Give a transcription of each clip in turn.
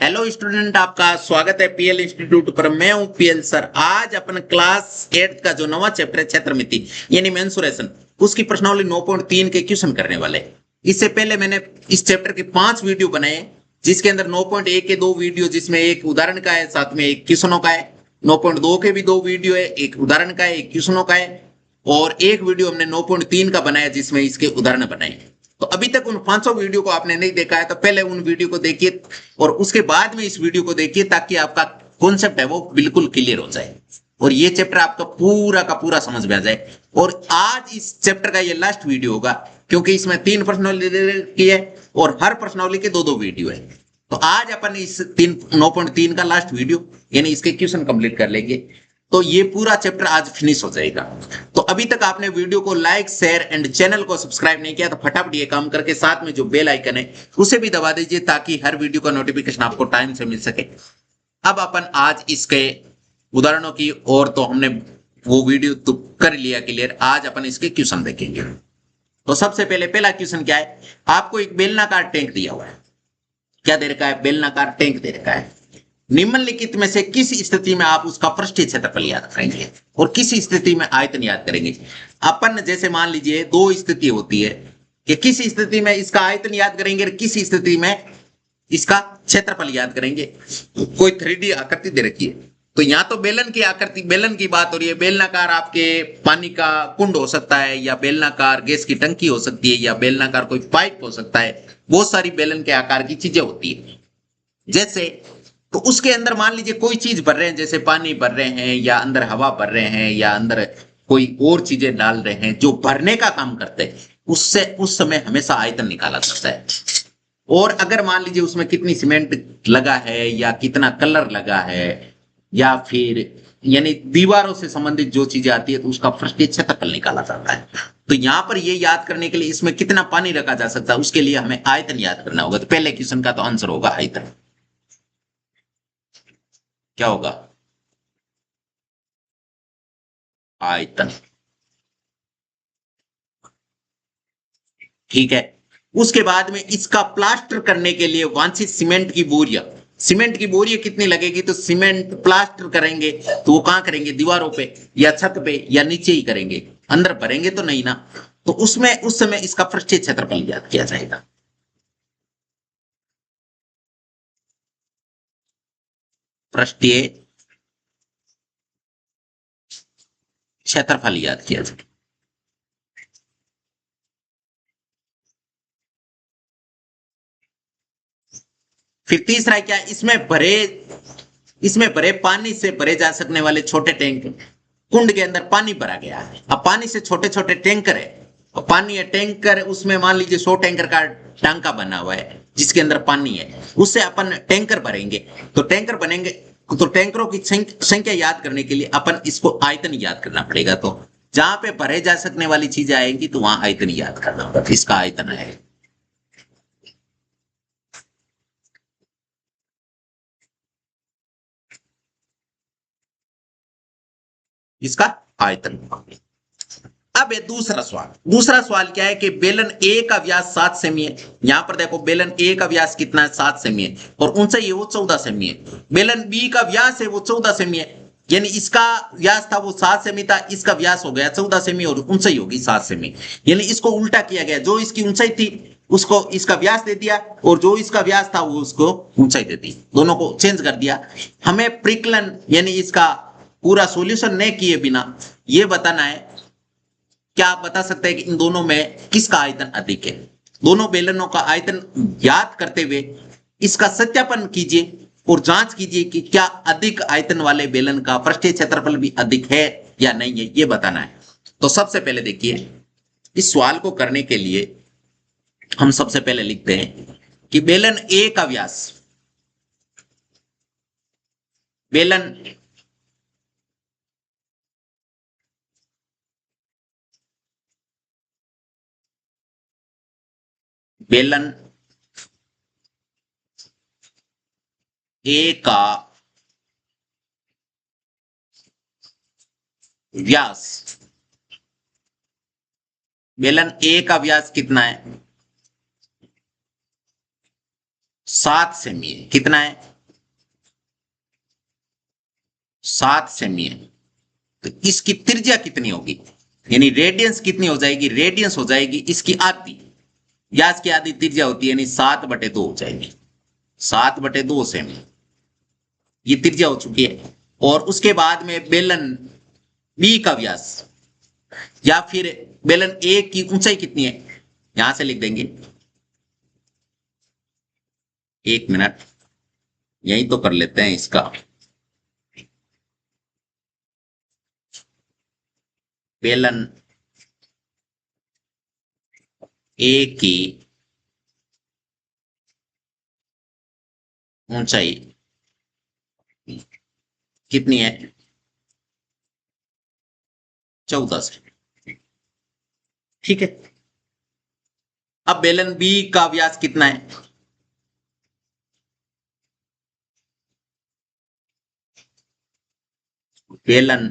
Hello student, आपका स्वागत है पीएल इंस्टीट्यूट पर। मैं हूं पीएल सर। आज अपन क्लास 8 का जो नवा चैप्टर है क्षेत्रमिति यानी मेंसुरेशन, उसकी प्रश्नावली 9.3 के क्वेश्चन करने वाले हैं। इससे पहले मैंने इस चैप्टर के 5 वीडियो बनाए हैं, जिसके अंदर 9.1 के 2 वीडियो, जिसमें एक उदाहरण का है, साथ में एक क्वेश्चनों का है। 9.2 के भी 2 वीडियो है, एक उदाहरण का है, एक क्वेश्चनों का है, और एक वीडियो हमने 9.3 का बनाया जिसमें इसके उदाहरण बनाए। तो अभी तक उन 500 वीडियो को आपने नहीं देखा है तो पहले उन वीडियो को देखिए और उसके बाद में इस वीडियो को देखिए, ताकि आपका कॉन्सेप्ट है वो बिल्कुल क्लियर हो जाए और ये चैप्टर आपका पूरा का पूरा समझ में आ जाए। और आज इस चैप्टर का ये लास्ट वीडियो होगा, क्योंकि इसमें 3 प्रश्नावली की है और हर प्रश्नावली के 2-2 वीडियो है। तो आज अपन इस 9.3 का लास्ट वीडियो यानी इसके क्वेश्चन कंप्लीट कर लेंगे, तो ये पूरा चैप्टर आज फिनिश हो जाएगा। तो अभी तक आपने वीडियो को लाइक, शेयर एंड चैनल को सब्सक्राइब नहीं किया तो फटाफट ये काम करके साथ में जो बेल आइकन है उसे भी दबा दीजिए, ताकि हर वीडियो का नोटिफिकेशन आपको टाइम से मिल सके। अब अपन आज इसके उदाहरणों की, और तो हमने वो वीडियो तो कर लिया क्लियर, आज अपन इसके क्वेश्चन देखेंगे। तो सबसे पहले पहला क्वेश्चन क्या है, आपको एक बेलनाकार टैंक दिया हुआ है। क्या दे रखा है? बेलनाकार टैंक दे रखा है। निम्नलिखित में से किस स्थिति में आप उसका पृष्ठीय क्षेत्रफल याद करेंगे और किस स्थिति में आयतन याद करेंगे? अपन जैसे मान लीजिए 2 स्थिति होती है कि किस स्थिति में इसका आयतन याद करेंगे और किस स्थिति में इसका क्षेत्रफल याद करेंगे। कोई 3D आकृति दे रखी है, तो यहाँ तो बेलन की आकृति, बेलन की बात हो रही है। बेलनाकार आपके पानी का कुंड हो सकता है, या बेलनाकार गैस की टंकी हो सकती है, या बेलनाकार कोई पाइप हो सकता है। बहुत सारी बेलन के आकार की चीजें होती है। जैसे तो उसके अंदर मान लीजिए कोई चीज भर रहे हैं, जैसे पानी भर रहे हैं, या अंदर हवा भर रहे हैं, या अंदर कोई और चीजें डाल रहे हैं जो भरने का काम करते हैं, उससे उस समय हमेशा आयतन निकाला जाता है। और अगर मान लीजिए उसमें कितनी सीमेंट लगा है, या कितना कलर लगा है, या फिर यानी दीवारों से संबंधित जो चीजें आती है, तो उसका पृष्ठीय क्षेत्रफल निकाला जाता है। तो यहां पर ये याद करने के लिए इसमें कितना पानी रखा जा सकता है, उसके लिए हमें आयतन याद करना होगा। तो पहले क्वेश्चन का तो आंसर होगा आयतन। क्या होगा? आयतन। ठीक है। उसके बाद में इसका प्लास्टर करने के लिए वांछित सीमेंट की बोरियां, सीमेंट की बोरियां कितनी लगेगी? तो सीमेंट प्लास्टर करेंगे तो वो कहां करेंगे? दीवारों पे या छत पे या नीचे ही करेंगे, अंदर भरेंगे तो नहीं ना। तो उसमें उस समय इसका पृष्ठीय क्षेत्रफल याद किया जाएगा। पृष्ठीय क्षेत्रफल याद किया जाएगा। फिर तीसरा क्या? इसमें भरे पानी से भरे जा सकने वाले छोटे टैंक। कुंड के अंदर पानी भरा गया है, अब पानी से छोटे छोटे टैंकर है, और पानी है टैंकर, उसमें मान लीजिए 100 टैंकर का टांका बना हुआ है जिसके अंदर पानी है, उससे अपन टैंकर भरेंगे। तो टैंकर बनेंगे, तो टैंकरों की संख्या याद करने के लिए अपन इसको आयतन याद करना पड़ेगा। तो जहां पे भरे जा सकने वाली चीजें आएंगी तो वहां आयतन याद करना होगा। इसका आयतन है, इसका आयतन। अब है दूसरा सवाल। दूसरा सवाल क्या है कि बेलन ए का व्यास 7 सेमी है। यहां पर देखो बेलन ए का व्यास कितना है? 7 सेमी है, और ऊंचाई है वो 14 सेमी है। बेलन बी का व्यास है वो 14 सेमी है, यानी इसका व्यास था वो 7 सेमी था, इसका व्यास हो गया 14 सेमी और ऊंचाई होगी 7 सेमी। यानी इसको उल्टा किया गया, जो इसकी ऊंचाई थी उसको इसका व्यास दे दिया, और जो इसका व्यास था वो उसको ऊंचाई दे दी, दोनों को चेंज कर दिया। हमें प्रिकलन यानी इसका पूरा सॉल्यूशन नहीं किए बिना ये बताना है, क्या आप बता सकते हैं कि इन दोनों में किसका आयतन अधिक है? दोनों बेलनों का आयतन याद करते हुए इसका सत्यापन कीजिए और जांच कीजिए कि क्या अधिक आयतन वाले बेलन का पृष्ठीय क्षेत्रफल भी अधिक है या नहीं है, ये बताना है। तो सबसे पहले देखिए, इस सवाल को करने के लिए हम सबसे पहले लिखते हैं कि बेलन ए का व्यास, बेलन बेलन ए का व्यास, बेलन ए का व्यास कितना है? 7 सेमी है। कितना है? 7 सेमी है। तो इसकी त्रिज्या कितनी होगी, यानी रेडियंस कितनी हो जाएगी? रेडियंस हो जाएगी इसकी आधी, या इसकी आधी त्रिज्या होती है, यानी 7/2 हो जाएगी। 7/2 सेमी ये त्रिज्या हो चुकी है। और उसके बाद में बेलन बी का व्यास, या फिर बेलन ए की ऊंचाई कितनी है, यहां से लिख देंगे। 1 मिनट, यही तो कर लेते हैं इसका। बेलन ए की ऊंचाई कितनी है? 14 सेमी। ठीक है। अब बेलन बी का व्यास कितना है? बेलन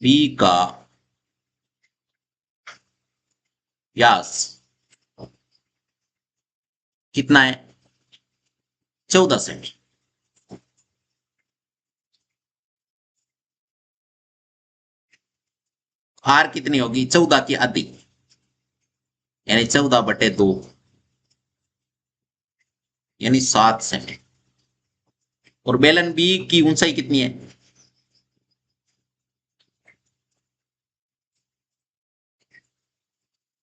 बी का व्यास कितना है? 14 सेमी। आर कितनी होगी? 14 की आधी, यानी 14/2, यानी 7 सेमी। और बेलन बी की ऊंचाई कितनी है?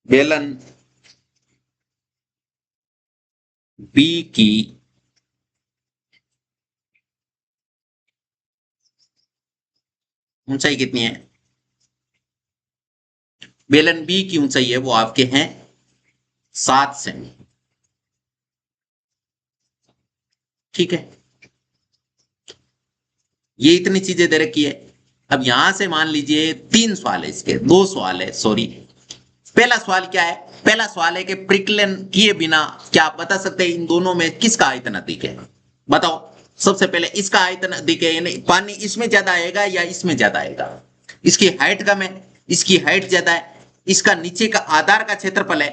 बेलन बी की ऊंचाई कितनी है? बेलन बी की ऊंचाई है वो आपके हैं 7 सेमी। ठीक है, ये इतनी चीजें दे रखी है। अब यहां से मान लीजिए 3 सवाल है, इसके 2 सवाल है, सॉरी। पहला सवाल क्या है? पहला सवाल है कि प्रिकलन किए बिना क्या आप बता सकते हैं इन दोनों में किसका आयतन अधिक है? बताओ। सबसे पहले इसका आयतन अधिक है, यानी पानी इसमें ज्यादा आएगा या इसमें ज्यादा आएगा? इसकी हाइट कम है, इसकी हाइट ज्यादा है। इसका नीचे का आधार का क्षेत्रफल है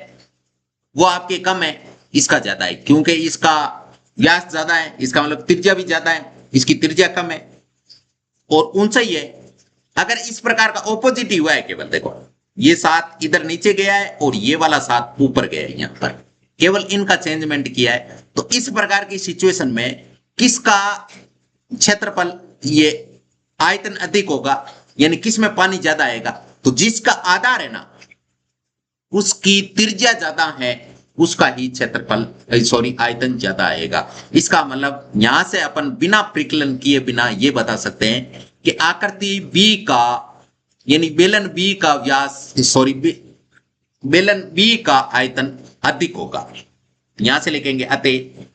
वो आपके कम है, इसका ज्यादा है, क्योंकि इसका व्यास ज्यादा है, इसका मतलब त्रिज्या भी ज्यादा है, इसकी त्रिज्या कम है। और ऊंचाई है, अगर इस प्रकार का ऑपोजिट ही हुआ है, केवल देखो ये 7 इधर नीचे गया है और ये वाला 7 ऊपर गया है, यहां पर केवल इनका चेंजमेंट किया है, तो इस प्रकार की सिचुएशन में किसका क्षेत्रफल, ये आयतन अधिक होगा, यानी किस में पानी ज्यादा आएगा? तो जिसका आधार है ना उसकी त्रिज्या ज्यादा है, उसका ही क्षेत्रफल, सॉरी, आयतन ज्यादा आएगा। इसका मतलब यहां से अपन बिना परिकलन किए बिना ये बता सकते हैं कि आकृति बी का, यानी बेलन बी का व्यास, सॉरी, बेलन बी का आयतन अधिक होगा। यहां से लिखेंगे अतः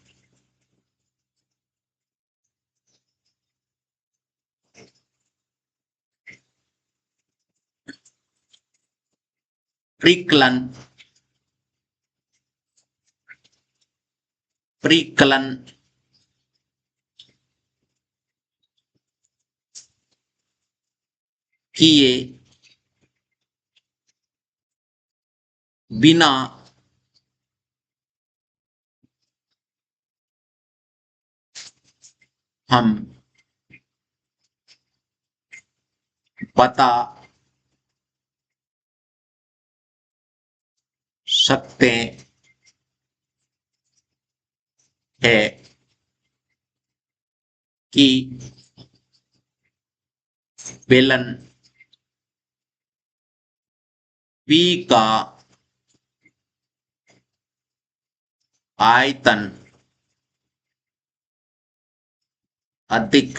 परिकलन परिकलन किए बिना हम बता सकते हैं कि बेलन बी का आयतन अधिक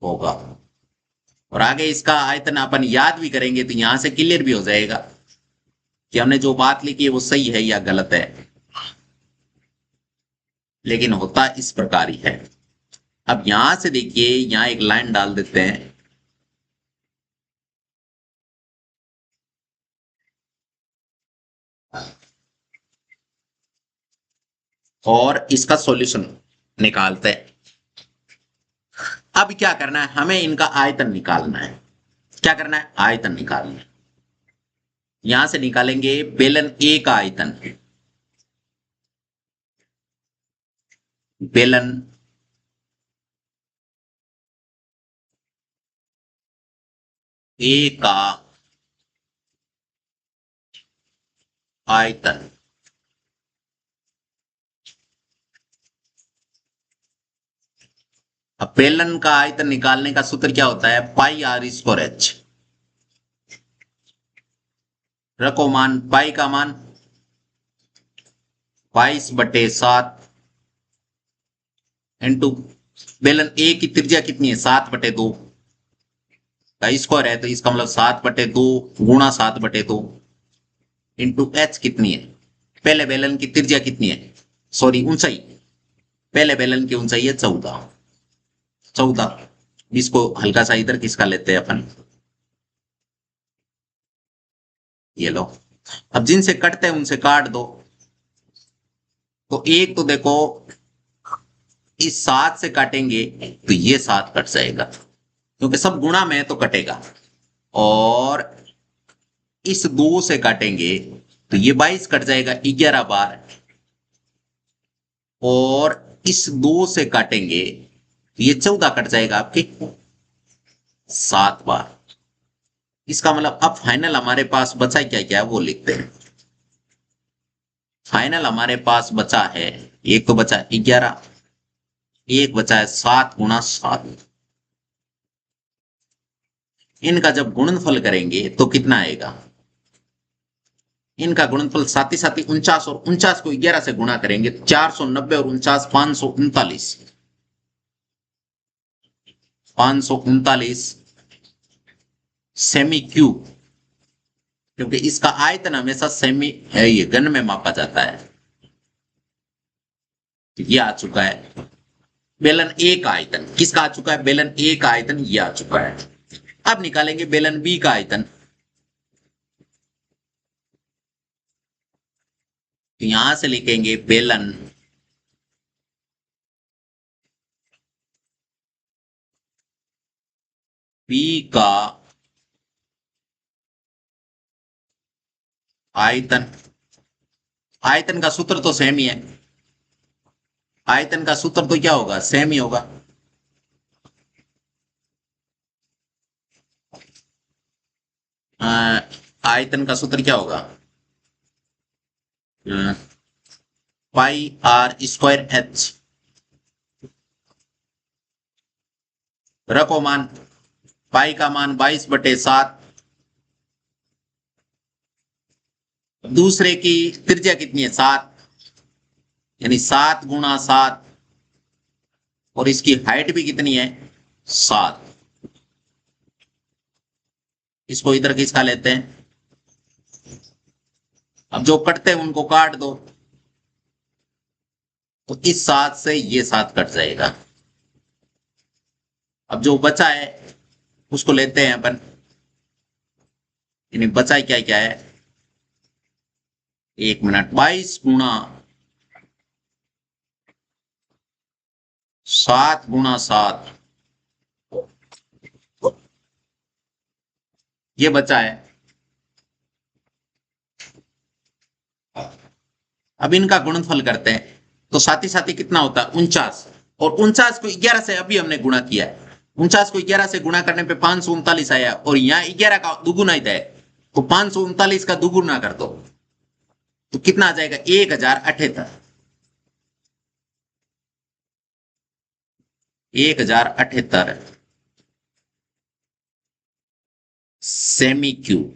होगा। और आगे इसका आयतन अपन याद भी करेंगे तो यहां से क्लियर भी हो जाएगा कि हमने जो बात लिखी है वो सही है या गलत है, लेकिन होता इस प्रकार ही है। अब यहां से देखिए, यहां एक लाइन डाल देते हैं, और इसका सॉल्यूशन निकालते हैं। अब क्या करना है, हमें इनका आयतन निकालना है। क्या करना है? आयतन निकालना है। यहां से निकालेंगे बेलन ए का आयतन। बेलन ए का आयतन। अब बेलन का आयतन निकालने का सूत्र क्या होता है? पाई आर स्क्वायर एच। रखो मान, पाई का मान 22/7 इंटू बेलन ए की त्रिज्या कितनी है? 7/2 का स्क्वायर है, तो इसका मतलब 7/2 गुणा 7/2 इंटू एच कितनी है? पहले बेलन की त्रिज्या कितनी है? सॉरी, ऊंचाई। पहले बेलन की ऊंचाई है 14। इसको हल्का सा इधर किसका लेते हैं अपन, ये लो। अब जिनसे कटते हैं उनसे काट दो। तो एक तो देखो, इस 7 से काटेंगे तो ये 7 कट जाएगा, क्योंकि सब गुणा में है तो कटेगा। और इस 2 से काटेंगे तो ये 22 कट जाएगा 11 बार। और इस 2 से काटेंगे तो ये 14 कट जाएगा आपके 7 बार। इसका मतलब अब फाइनल हमारे पास बचा क्या क्या वो लिखते हैं। फाइनल हमारे पास बचा है, एक तो बचा 11, एक बचा है 7 गुणा 7। इनका जब गुणनफल करेंगे तो कितना आएगा? इनका गुणनफल साथ ही 49, और 49 को 11 से गुणा करेंगे तो 490, और 49 539। 539 सेमी क्यूब, क्योंकि इसका आयतन हमेशा सेमी है, ये घन में मापा जाता है। तो ये आ चुका है बेलन ए का आयतन। किसका आ चुका है? बेलन ए का आयतन ये आ चुका है। अब निकालेंगे बेलन बी का आयतन। तो यहां से लिखेंगे बेलन बी का आयतन। आयतन का सूत्र तो सेम ही है। आयतन का सूत्र तो क्या होगा? सेम ही होगा। आयतन का सूत्र क्या होगा? पाई आर स्क्वायर एच। रखो मान, पाई का मान 22/7। दूसरे की त्रिज्या कितनी है? 7, यानी 7 गुणा 7। और इसकी हाइट भी कितनी है? 7। इसको इधर किसका लेते हैं? अब जो कटते हैं उनको काट दो। तो इस 7 से ये 7 कट जाएगा। अब जो बचा है उसको लेते हैं अपन। यानी बचा क्या क्या है? 1 मिनट, 22 गुणा 7 गुणा 7, ये बचा है। अब इनका गुणनफल करते हैं तो साथ ही कितना होता है? 49। और 49 को 11 से अभी हमने गुणा किया है। 49 को 11 से गुणा करने पे 539 आया, और यहाँ 11 का दुगुना ही है, तो 539 का दुगुना कर दो तो कितना आ जाएगा? 1078। 1078 सेमी क्यूब।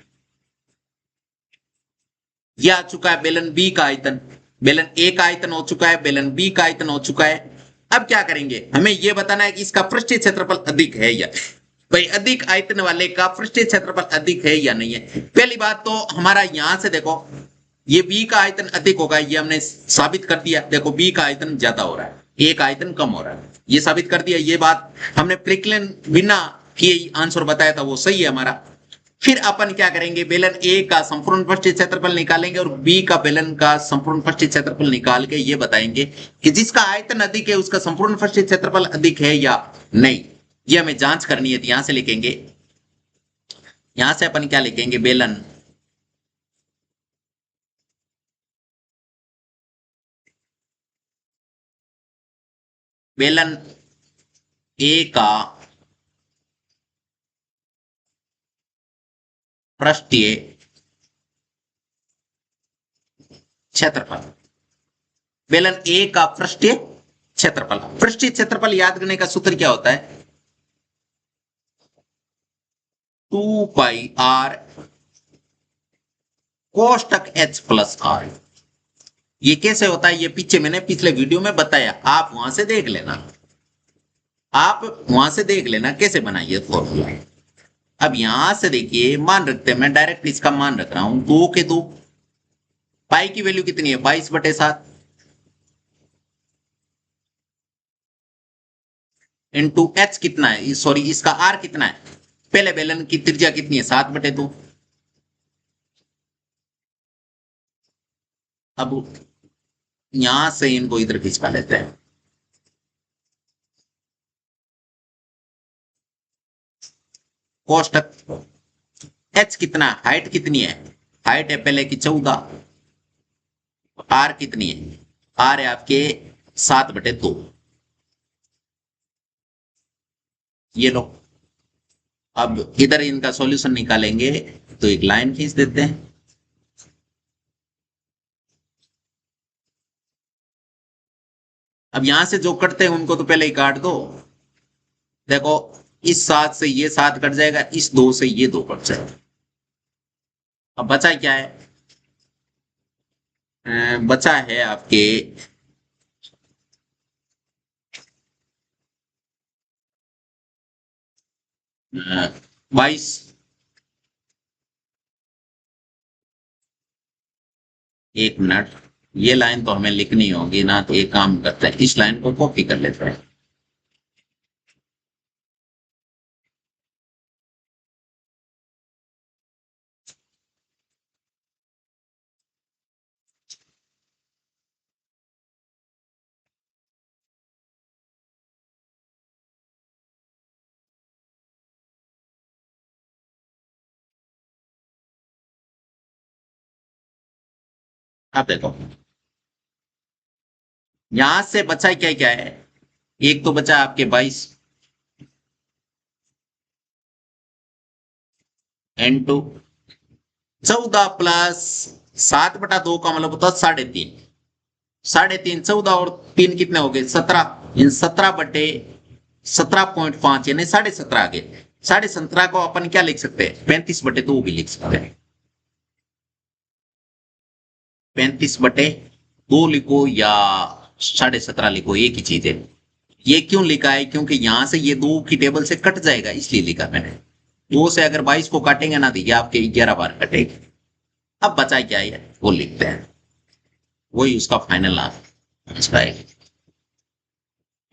यह आ चुका है बेलन बी का आयतन। बेलन ए का आयतन हो चुका है, बेलन बी का आयतन हो चुका है। अब क्या करेंगे? हमें यह बताना है कि इसका पृष्ठीय क्षेत्रफल अधिक है या भाई, अधिक आयतन वाले का पृष्ठीय क्षेत्रफल अधिक है या नहीं है। पहली बात तो हमारा यहां से देखो, ये बी का आयतन अधिक होगा, ये हमने साबित कर दिया। देखो बी का आयतन ज्यादा हो रहा है, ए का आयतन कम हो रहा है, ये साबित कर दिया। ये बात हमने प्रिकलन बिना किए आंसर बताया था, वो सही है हमारा। फिर अपन क्या करेंगे? बेलन ए का संपूर्ण पृष्ठीय क्षेत्रफल निकालेंगे, और बी का बेलन का संपूर्ण पृष्ठीय क्षेत्रफल निकाल के ये बताएंगे कि जिसका आयतन अधिक है उसका संपूर्ण पृष्ठीय क्षेत्रफल अधिक है या नहीं। ये हमें जांच करनी है। तो यहां से लिखेंगे, यहां से अपन क्या लिखेंगे? बेलन बेलन ए का पृष्ठीय क्षेत्रफल, बेलन ए का पृष्ठीय क्षेत्रफल। पृष्ठीय क्षेत्रफल याद करने का सूत्र क्या होता है? 2πr कोष्टक h plus r। ये कैसे होता है? ये पीछे मैंने पिछले वीडियो में बताया, आप वहां से देख लेना, आप वहां से देख लेना कैसे बनाइए फॉर्मूला। अब यहां से देखिए, मान रखते हैं, मैं डायरेक्ट इसका मान रख रहा हूं 2 के 2। पाई की वैल्यू कितनी है? 22/7 इंटू एच कितना है, सॉरी इसका आर कितना है? पहले बेलन की त्रिज्या कितनी है? 7/2। अब यहां से इनको इधर खिंचवा लेते हैं। कोष्टक एच कितना, हाइट कितनी है? हाइट है पहले की 14। आर कितनी है? आर है आपके 7/2। ये लो, अब इधर इनका सॉल्यूशन निकालेंगे तो एक लाइन खींच देते हैं। अब यहां से जो कटते हैं उनको तो पहले ही काट दो। देखो, इस 7 से ये 7 कट जाएगा, इस 2 से ये 2 कट जाएगा। अब बचा क्या है? बचा है आपके 22। एक मिनट, ये लाइन तो हमें लिखनी होगी ना, तो एक काम करते हैं, इस लाइन को कॉपी कर लेते हैं। अब देखो, यहां से बचा क्या क्या है? एक तो बचा आपके 22 इंटू 14 प्लस 7/2 का मतलब होता है 3.5। 3.5, 14 और 3 कितने हो गए? 17। इन 17/17.5 यानी 17.5 आ गए। 17.5 को अपन क्या लिख सकते हैं? 35/2 भी लिख सकते हैं। 35/2 लिखो या 17.5 लिखो, एक ही चीज है। ये क्यों लिखा है? क्योंकि यहां से ये 2 की टेबल से कट जाएगा, इसलिए लिखा मैंने। 2 से अगर 22 को काटेंगे ना, तो ये आपके 11 बार कटेगी। अब बचा क्या है वो लिखते हैं, वही उसका फाइनल आंसर है।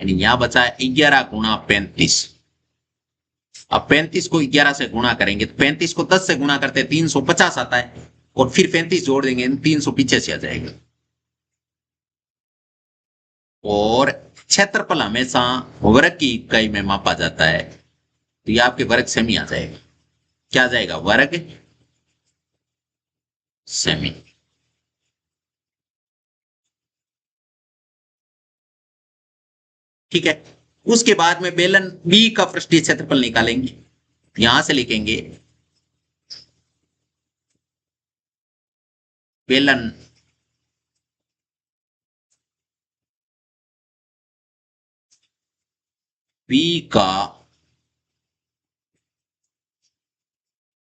यानी यहां बचा है 11 × 35। अब 35 को 11 से गुणा करेंगे तो 35 को 10 से गुणा करते 350 आता है, और फिर 35 जोड़ देंगे 300 पीछे से आ जाएगा। और क्षेत्रफल हमेशा वर्ग की इकाई में मापा जाता है, तो ये आपके वर्ग सेमी आ जाएगा। क्या आ जाएगा? वर्ग सेमी। ठीक है। उसके बाद में बेलन बी का पृष्ठीय क्षेत्रफल निकालेंगे। यहां से लिखेंगे बेलन बी का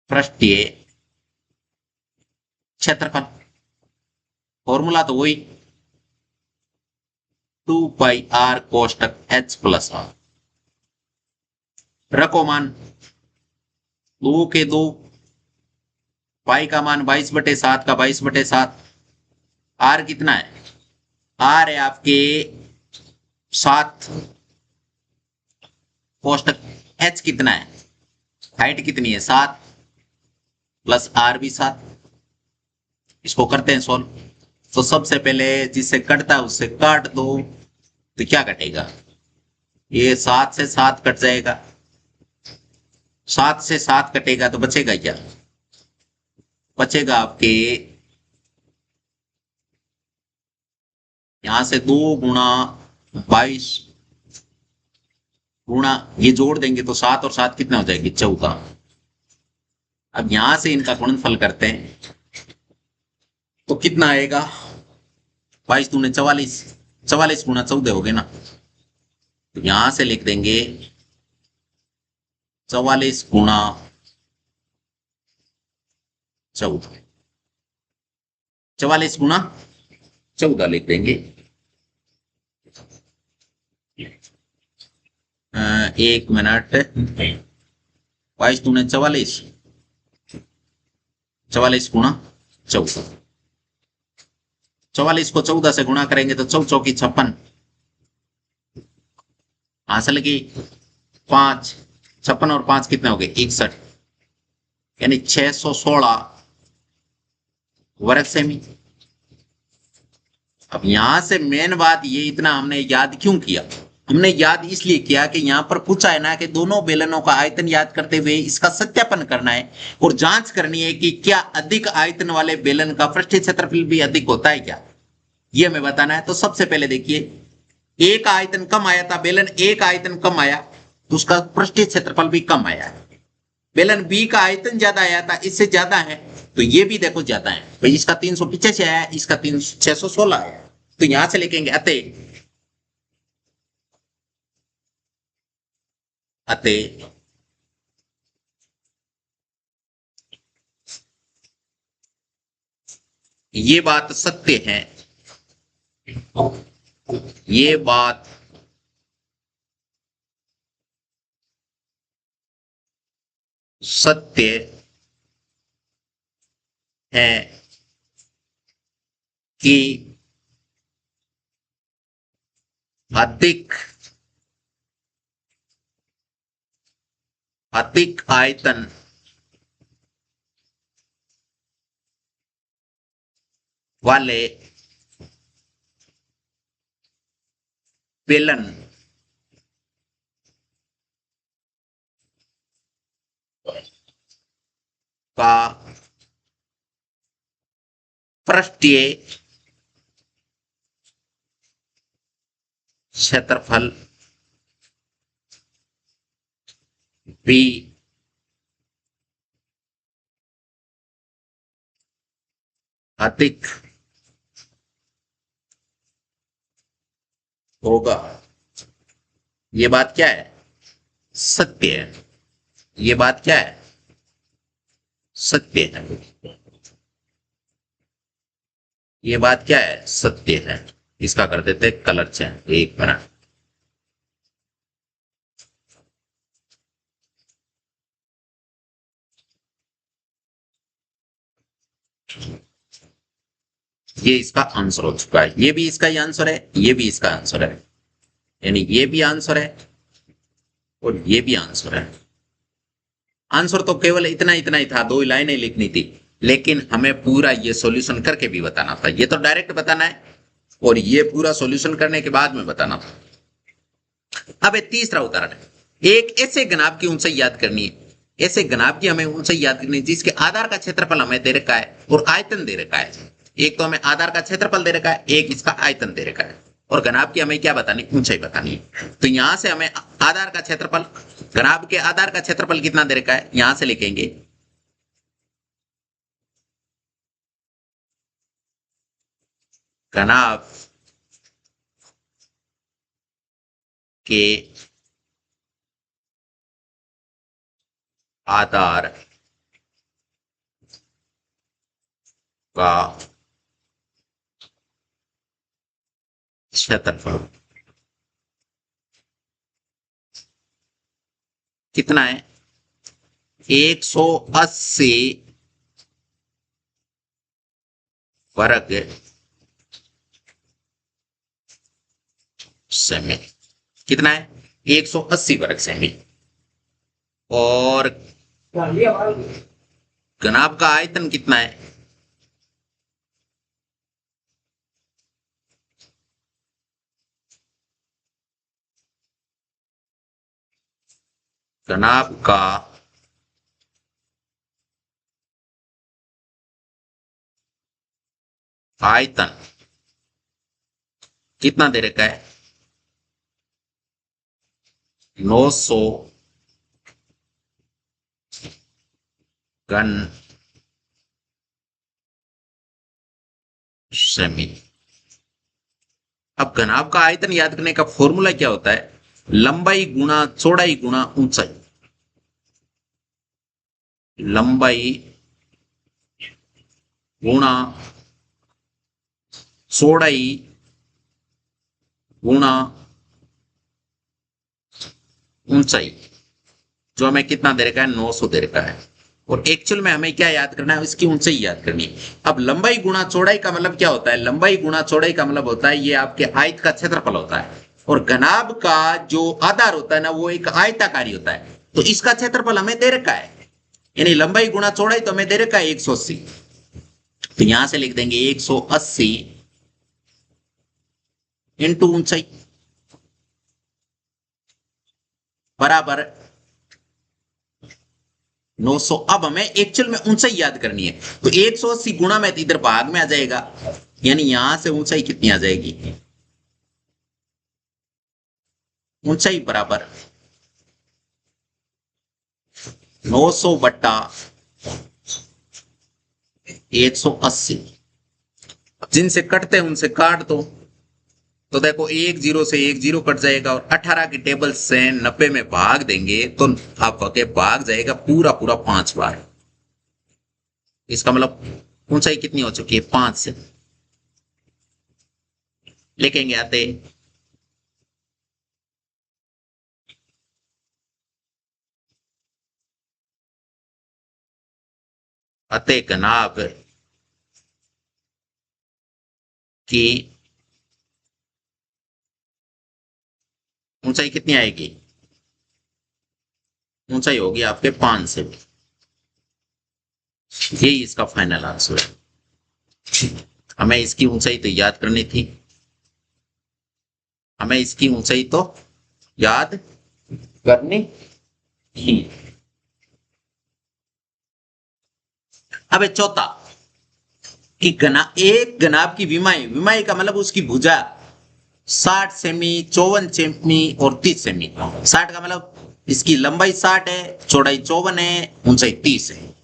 पृष्ठीय क्षेत्रफल। फॉर्मूला तो वही 2πr कोष्टक h प्लस r। रखो मान 2 के 2, पाई का मान 22/7 का 22/7। आर कितना है? आर है आपके 7। कोष्टक h कितना है? हाइट कितनी है? 7 प्लस आर भी 7। इसको करते हैं सॉल्व। तो सबसे पहले जिससे कटता है उससे काट दो, तो क्या कटेगा? ये 7 से 7 कट जाएगा। 7 से 7 कटेगा तो बचेगा क्या? बचेगा आपके यहां से 2 × 22 गुणा, ये जोड़ देंगे तो 7 और 7 कितना हो जाएगी 14। अब यहां से इनका गुणनफल करते हैं तो कितना आएगा, 22 दूने 44, 44 गुणा 14 हो गए ना। तो यहां से लिख देंगे 44 गुणा 14, 44 गुणा 14 लिख देंगे। 1 मिनट, 22 दूने 44, 44 गुणा 14, 44 को 14 से गुणा करेंगे तो 14 की 56, हासिल की 5, 56 और 5 कितने हो गए 61, यानी 616 वर्ग सेमी। अब यहां से मेन बात ये, इतना हमने याद क्यों किया, हमने याद इसलिए किया कि यहां पर पूछा है ना कि दोनों बेलनों का आयतन याद करते हुए इसका सत्यापन करना है और जांच करनी है कि क्या अधिक आयतन वाले बेलन का पृष्ठीय क्षेत्रफल भी अधिक होता है क्या, ये हमें बताना है। तो सबसे पहले देखिए, एक आयतन कम आया था, बेलन एक आयतन कम आया तो उसका पृष्ठीय क्षेत्रफल भी कम आया है। बेलन बी का आयतन ज्यादा आया था, इससे ज्यादा है, तो ये भी देखो ज्यादा है भाई, इसका 385 आया, इसका 616 आया, तो यहां से लिखेंगे अतः, अतः ये बात सत्य है, ये बात सत्य है कि अधिक अधिक आयतन वाले बेलन का पृष्ठीय क्षेत्रफल भी अधिक होगा। ये बात क्या है, सत्य है, ये बात क्या है, सत्य है, ये बात क्या है, सत्य है। इसका कर देते कलर चेंज, 1 मिनट। ये इसका आंसर हो चुका है, ये भी इसका ही आंसर है, ये भी इसका आंसर है, यानी ये भी आंसर है और ये भी आंसर है। आंसर तो केवल इतना इतना ही था, 2 लाइनें लिखनी थी, लेकिन हमें पूरा ये सॉल्यूशन करके भी बताना था। ये तो डायरेक्ट बताना है और ये पूरा सॉल्यूशन करने के बाद में बताना था। अब एक तीसरा उदाहरण है, एक ऐसे घनाभ की ऊंचाई याद करनी है, ऐसे घनाभ की हमें ऊंचाई याद करनी है जिसके आधार का क्षेत्रफल हमें दे रखा है और आयतन दे रखा है। एक तो हमें आधार का क्षेत्रफल दे रखा है, एक इसका आयतन दे रखा है, और घनाभ की हमें क्या बतानी, ऊंचाई बतानी है। तो यहां से हमें आधार का क्षेत्रफल, घनाभ के आधार का क्षेत्रफल कितना दे रखा है, यहां से लिखेंगे घनाभ के आधार का क्षेत्रफल कितना है, 180 वर्ग सेमी। कितना है, 180 वर्ग सेमी। और घनाभ का आयतन कितना है, घनाभ का आयतन कितना दे रखा है, 900 घन सेमी। अब घनाभ का आयतन याद करने का फॉर्मूला क्या होता है? लंबाई गुणा चौड़ाई गुणा ऊंचाई। लंबाई गुणा चौड़ाई गुणा ऊंचाई, जो हमें कितना दे रखा है? 900 दे रखा है। और एक्चुअल में हमें क्या याद करना है? इसकी ऊंचाई याद करनी है। अब लंबाई गुणा चौड़ाई का मतलब क्या होता है? लंबाई गुणा चौड़ाई का मतलब होता है ये आपके आयत का क्षेत्रफल होता है, और घनाभ का जो आधार होता है ना, वो एक आयताकारी होता है। तो इसका क्षेत्रफल हमें दे रखा है, यानी लंबाई गुणा चौड़ाई तो हमें दे रखा है 180। तो यहां से लिख देंगे 180 इंटू ऊंचाई बराबर 900। अब हमें एक्चुअल में ऊंचाई याद करनी है, तो 180 गुणा में तो इधर भाग में आ जाएगा, यानी यहां से ऊंचाई कितनी आ जाएगी? ऊंचाई बराबर 900 बट्टा 180। जिनसे कटते हैं उनसे काट दो, तो देखो एक जीरो से एक जीरो कट जाएगा, और 18 की टेबल से 90 में भाग देंगे तो आपके भाग जाएगा पूरा पूरा 5 बार। इसका मतलब ऊंचाई कितनी हो चुकी है? 5 से लिखेंगे आते अतः घनाभ की ऊंचाई कितनी आएगी? ऊंचाई होगी आपके 5 से। यही इसका फाइनल आंसर है। हमें इसकी ऊंचाई तो याद करनी थी, हमें इसकी ऊंचाई तो याद करनी थी। अब चौथा कि एक घनाभ की विमाई, विमाई का मतलब उसकी भुजा 60 सेमी, 54 सेमी और 30 सेमी। 60 का मतलब इसकी लंबाई 60 है, चौड़ाई 54 है, ऊंचाई 30 है।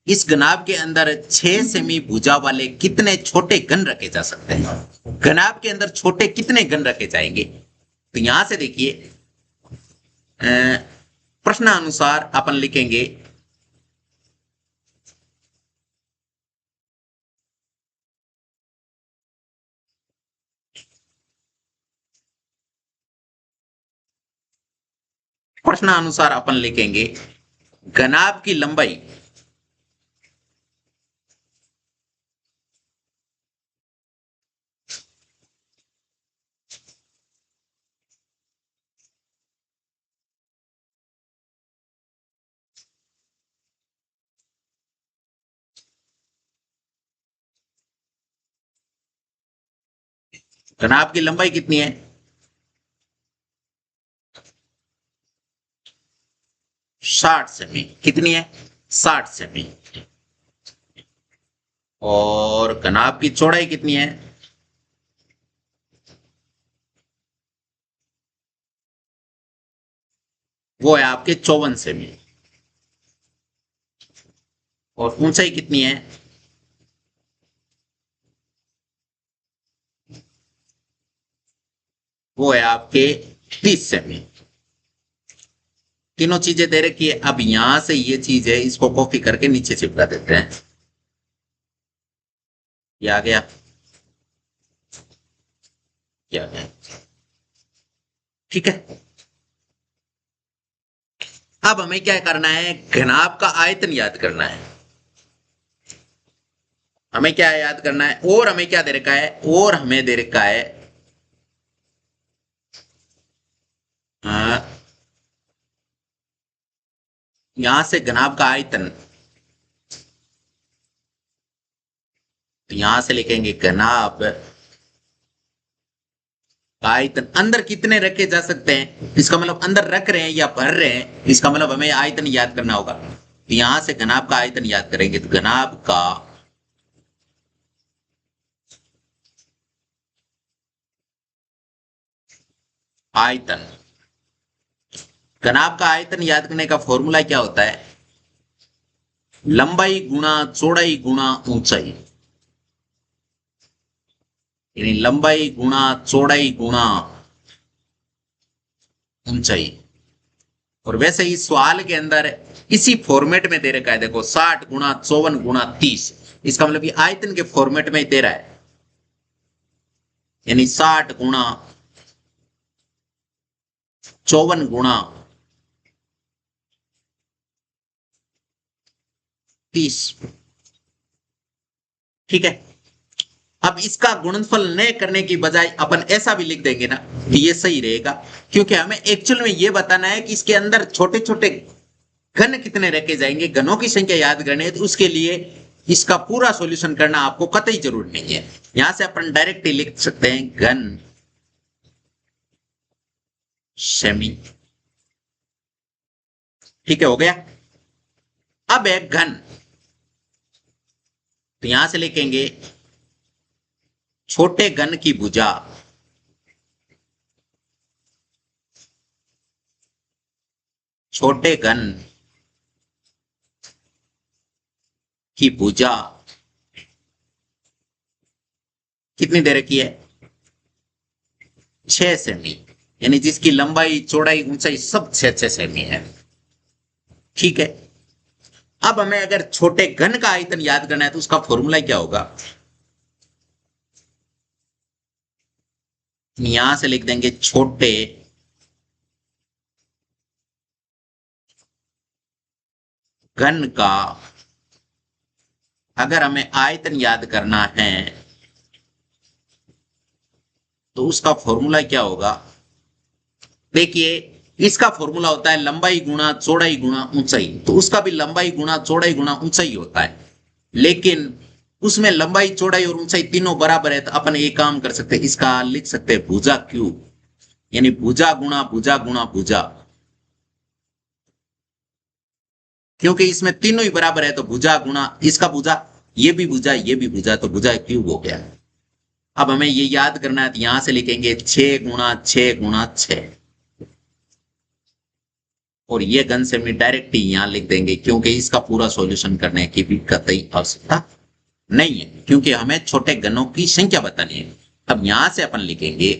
इस घनाभ के अंदर 6 सेमी भुजा वाले कितने छोटे घन रखे जा सकते हैं? घनाभ के अंदर छोटे कितने घन रखे जाएंगे? तो यहां से देखिए, प्रश्नानुसार अपन लिखेंगे प्रश्नानुसार अपन लिखेंगे घनाभ की लंबाई घनाभ की लंबाई कितनी है? 60 सेमी। कितनी है? 60 सेमी। और घनाभ की चौड़ाई कितनी है? वो है आपके 54 सेमी। और ऊंचाई कितनी है? वो है आपके 30 सेमी। तीनों चीजें दे रखी है। अब यहां से ये चीज है, इसको कॉपी करके नीचे चिपका देते हैं। ये आ गया, ये आ गया। ठीक है। अब हमें क्या करना है? घनाभ का आयतन याद करना है। हमें क्या याद करना है? और हमें क्या दे रखा है? और हमें दे रखा है यहां से घनाभ का आयतन, तो यहां से लिखेंगे घनाभ का आयतन अंदर कितने रखे जा सकते हैं। इसका मतलब अंदर रख रहे हैं या भर रहे हैं, इसका मतलब हमें आयतन याद करना होगा। तो यहां से घनाभ का आयतन याद करेंगे, तो घनाभ का आयतन घनाभ का आयतन याद करने का फॉर्मूला क्या होता है? लंबाई गुणा चौड़ाई गुणा ऊंचाई, यानी लंबाई गुणा चौड़ाई गुणा ऊंचाई। और वैसे ही सवाल के अंदर इसी फॉर्मेट में दे रखा है, देखो 60 गुणा 54 गुणा 30, इसका मतलब ये आयतन के फॉर्मेट में ही दे रहा है, यानी 60 गुणा 54 गुणा 30। ठीक है, अब इसका गुणनफल न करने की बजाय अपन ऐसा भी लिख देंगे ना कि ये सही रहेगा, क्योंकि हमें एक्चुअल में ये बताना है कि इसके अंदर छोटे छोटे घन कितने रखे जाएंगे, घनों की संख्या याद करनी है, तो उसके लिए इसका पूरा सॉल्यूशन करना आपको कतई जरूरी नहीं है। यहां से अपन डायरेक्ट ही लिख सकते हैं घन सेमी। ठीक है, हो गया। अब है घन, तो यहां से लिखेंगे छोटे घन की भुजा, छोटे घन की भुजा कितनी दे रखी है? 6 सेमी, यानी जिसकी लंबाई चौड़ाई ऊंचाई सब 6 सेमी है। ठीक है, अब हमें अगर छोटे घन का आयतन याद करना है तो उसका फॉर्मूला क्या होगा? यहां से लिख देंगे छोटे घन का, अगर हमें आयतन याद करना है तो उसका फॉर्मूला क्या होगा? देखिए, इसका फॉर्मूला होता है लंबाई गुणा चौड़ाई गुणा ऊंचाई, तो उसका भी लंबाई गुणा चौड़ाई गुणा ऊंचाई होता है, लेकिन उसमें लंबाई चौड़ाई और ऊंचाई तीनों बराबर है, तो अपन एक काम कर सकते हैं, इसका लिख सकते हैं भुजा क्यूब, यानी भुजा गुणा भुजा गुणा भुजा, क्योंकि इसमें तीनों ही बराबर है, तो भुजा गुणा इसका भुजा, ये भी भुजा ये भी भुजा, तो भुजा क्यूब हो गया। अब हमें ये याद करना है, तो यहां से लिखेंगे 6 गुणा 6 गुणा 6, और ये घन सेमी डायरेक्ट ही यहां लिख देंगे, क्योंकि इसका पूरा सॉल्यूशन करने की भी कतई आवश्यकता नहीं है, क्योंकि हमें छोटे घनों की संख्या बतानी है। अब यहां से अपन लिखेंगे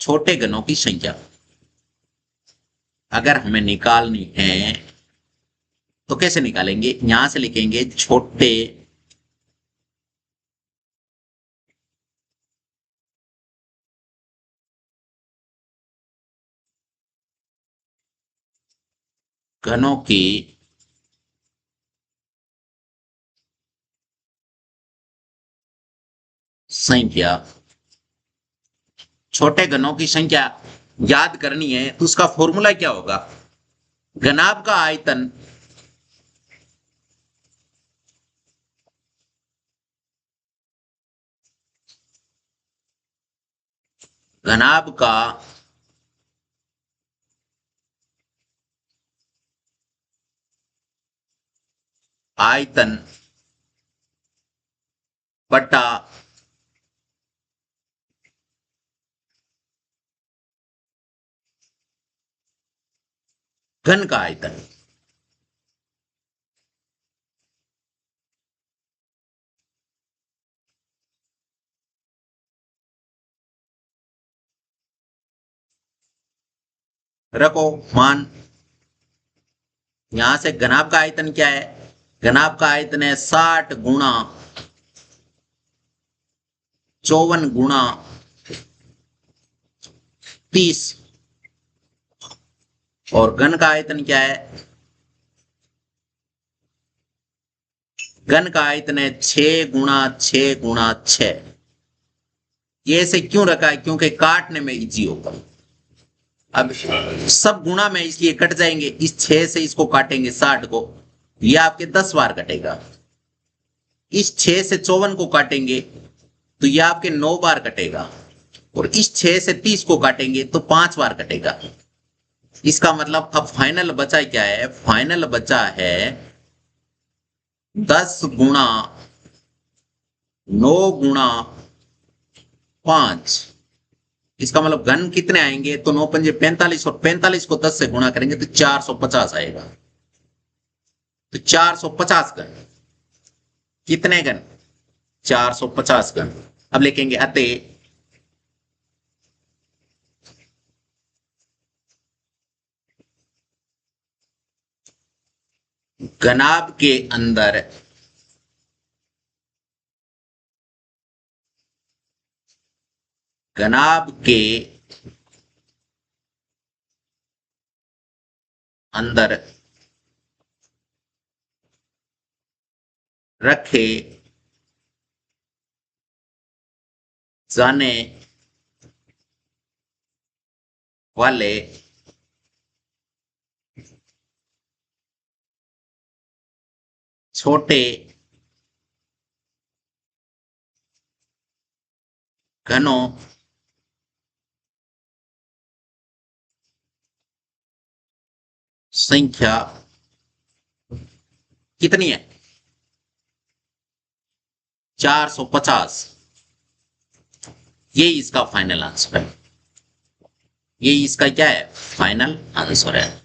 छोटे घनों की संख्या अगर हमें निकालनी है तो कैसे निकालेंगे? यहां से लिखेंगे छोटे घनों की संख्या। छोटे घनों की संख्या याद करनी है तो उसका फॉर्मूला क्या होगा? घनाभ का आयतन घनाभ का आयतन बटा घन का आयतन। रखो मान, यहां से घनाभ का आयतन क्या है? घनाभ का आयतन है 60 गुणा 54 गुणा 30, और घन का आयतन क्या है? घन का आयतन है 6 गुणा 6 गुणा 6। ये ऐसे क्यों रखा है? क्योंकि काटने में इजी होगा। अब सब गुणा में इसलिए कट जाएंगे, इस 6 से इसको काटेंगे 60 को, ये आपके 10 बार कटेगा। इस 6 से 54 को काटेंगे तो ये आपके 9 बार कटेगा, और इस 6 से 30 को काटेंगे तो 5 बार कटेगा। इसका मतलब अब फाइनल बचा क्या है? फाइनल बचा है 10 गुणा 9 गुणा 5, इसका मतलब घन कितने आएंगे, तो 9 पंजे 45 और 45 को 10 से गुणा करेंगे तो 450 आएगा। तो 450 घन, कितने घन, 450 घन। अब लिखेंगे अतः घनाभ के अंदर घनाभ के अंदर रखे जाने वाले छोटे घनों संख्या कितनी है, 450। ये इसका फाइनल आंसर है, ये इसका क्या है, फाइनल आंसर है।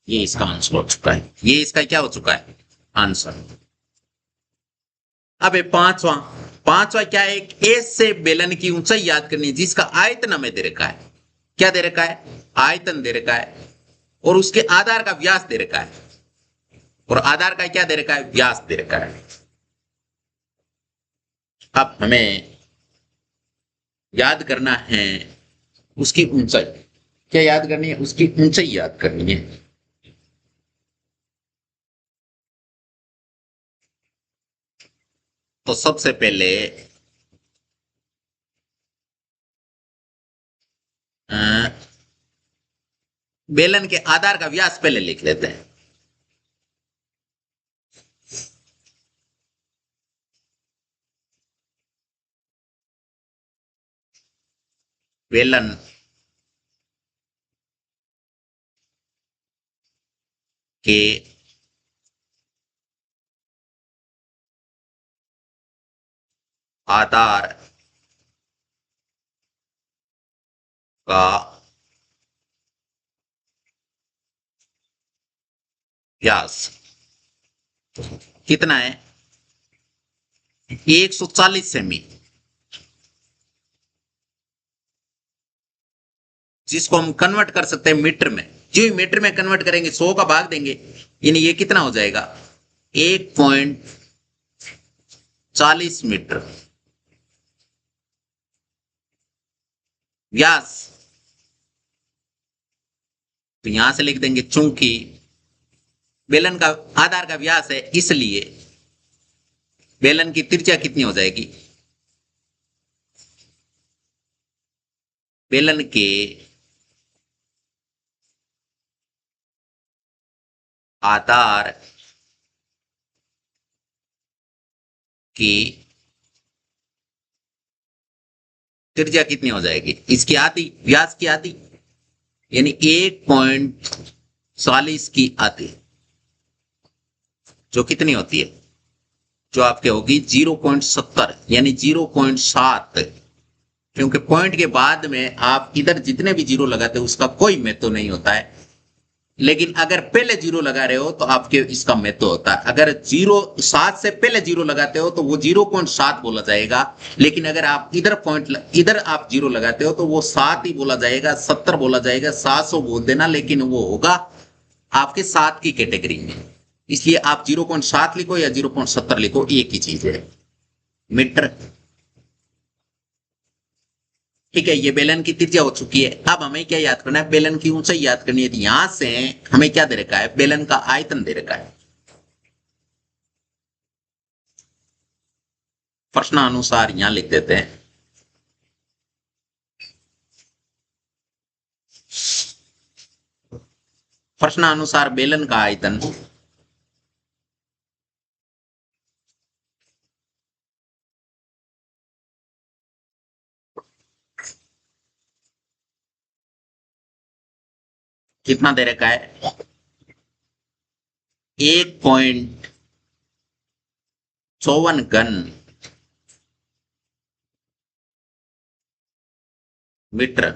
ये इसका आंसर हो चुका है, ये इसका क्या हो चुका है, आंसर। अब पांचवा, पांचवा क्या है, एक ऐसे बेलन की ऊंचाई याद करनी है जिसका आयतन हमें दे रखा है। क्या दे रखा है, आयतन दे रखा है, और उसके आधार का व्यास दे रखा है, और आधार का क्या दे रखा है, व्यास दे रखा है। अब हमें याद करना है उसकी ऊंचाई। क्या याद करनी है, उसकी ऊंचाई याद करनी है। तो सबसे पहले बेलन के आधार का व्यास पहले लिख लेते हैं। बेलन के आधार का व्यास कितना है, 140 सेमी, जिसको हम कन्वर्ट कर सकते हैं मीटर में। जो ही मीटर में कन्वर्ट करेंगे 100 का भाग देंगे, यानी ये कितना हो जाएगा, 1.40 मीटर। व्यास तो यहां से लिख देंगे, चूंकि बेलन का आधार का व्यास है इसलिए बेलन की त्रिज्या कितनी हो जाएगी, बेलन के आधार की त्रिज्या कितनी हो जाएगी, इसकी आधी, व्यास की आधी, यानी 1.40 की आधी, जो कितनी होती है, जो आपके होगी 0.70 यानी 0.7। क्योंकि पॉइंट के बाद में आप इधर जितने भी जीरो लगाते हो उसका कोई महत्व नहीं होता है, लेकिन अगर पहले जीरो लगा रहे हो तो आपके इसका महत्व होता है। अगर 0.7 से पहले जीरो लगाते हो तो वो 0.7 बोला जाएगा, लेकिन अगर आप इधर पॉइंट इधर आप जीरो लगाते हो तो वो 7 ही बोला जाएगा, 70 बोला जाएगा, 700 बोल देना, लेकिन वो होगा आपके 7 की कैटेगरी में। इसलिए आप 0.7 लिखो या 0.70 लिखो, एक ही चीज है, मीटर। ठीक है, ये बेलन की त्रिज्या हो चुकी है। अब हमें क्या याद करना है, बेलन की ऊंचाई याद करनी है। तो यहां से हमें क्या दे रखा है, बेलन का आयतन दे रखा है। प्रश्नानुसार यहां लिख देते हैं, प्रश्नानुसार बेलन का आयतन कितना दे रखा है, 1.40 54 घन मीटर।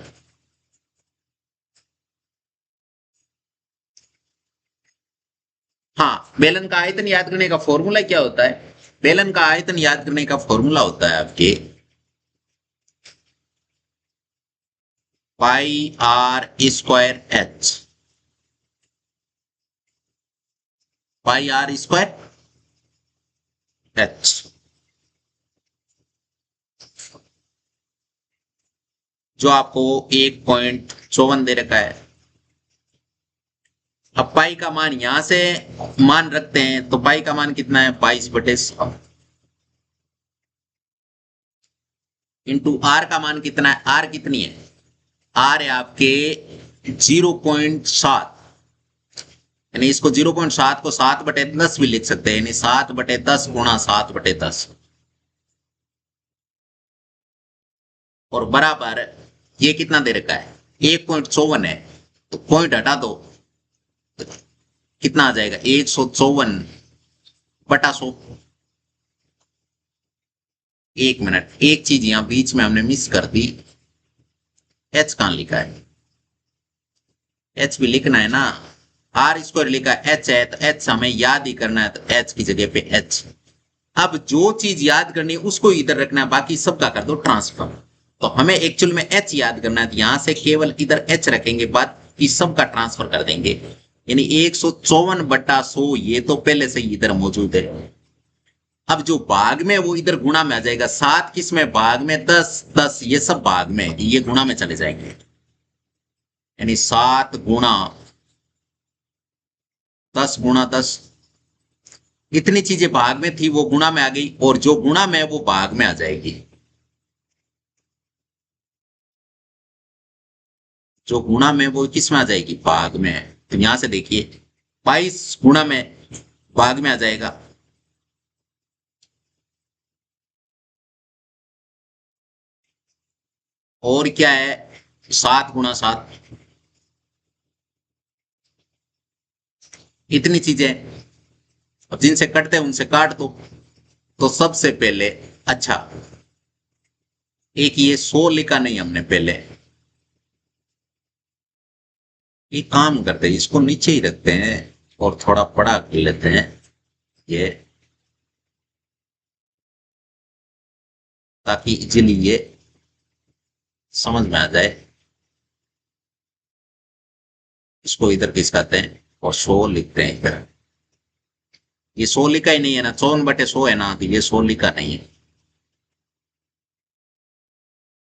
हाँ, बेलन का आयतन याद करने का फॉर्मूला क्या होता है? बेलन का आयतन याद करने का फॉर्मूला होता है आपके pi r square h. Pi r square h, जो आपको 1.54 दे रखा है। अब पाई का मान यहां से मान रखते हैं, तो पाई का मान कितना है? 22/100 इंटू आर का मान कितना है? आर कितनी है? आर है आपके 0.7, यानी इसको 0.7 को 7/10 भी लिख सकते हैं, यानी 7/10 गुणा 7/10, और बराबर ये कितना दे रखा है? 1.54 है, तो पॉइंट हटा दो, तो कितना आ जाएगा? 154/100। 1 मिनट, एक चीज यहां बीच में हमने मिस कर दी, एच कहां लिखा है? एच भी लिखना है ना, आर स्क्वायर लिखा एच है, तो एच हमें याद ही करना है, तो एच की जगह पे एच। अब जो चीज याद करनी है उसको इधर रखना है, बाकी सबका कर दो ट्रांसफर। तो हमें एक्चुअल में एच याद करना है, तो यहां से केवल इधर एच रखेंगे, बाकी सबका ट्रांसफर कर देंगे, यानी 154/100 ये तो पहले से ही इधर मौजूद है। अब जो भाग में वो इधर गुणा में आ जाएगा, 7 किस में? भाग में, 10 ये सब भाग में, ये गुणा में चले जाएंगे, यानी 7 गुणा 10 गुणा 10, इतनी चीजें भाग में थी वो गुणा में आ गई, और जो गुणा में है वो भाग में आ जाएगी। जो गुणा में वो किस में आ जाएगी? भाग में। तो यहां से देखिए 22 गुणा में भाग में आ जाएगा, और क्या है? 7 गुणा 7, इतनी चीजें। अब जिनसे कटते हैं उनसे काट दो। तो सबसे पहले, अच्छा एक ये 100 लिखा नहीं हमने पहले, ये काम करते हैं, इसको नीचे ही रखते हैं और थोड़ा बड़ा कर लेते हैं ये, ताकि इजीली ये समझ में आ जाए। इसको इधर खिसकाते हैं और 100 लिखते हैं इधर। ये 100 लिखा ही नहीं है ना, 54/100 है ना, तो ये 100 लिखा नहीं है।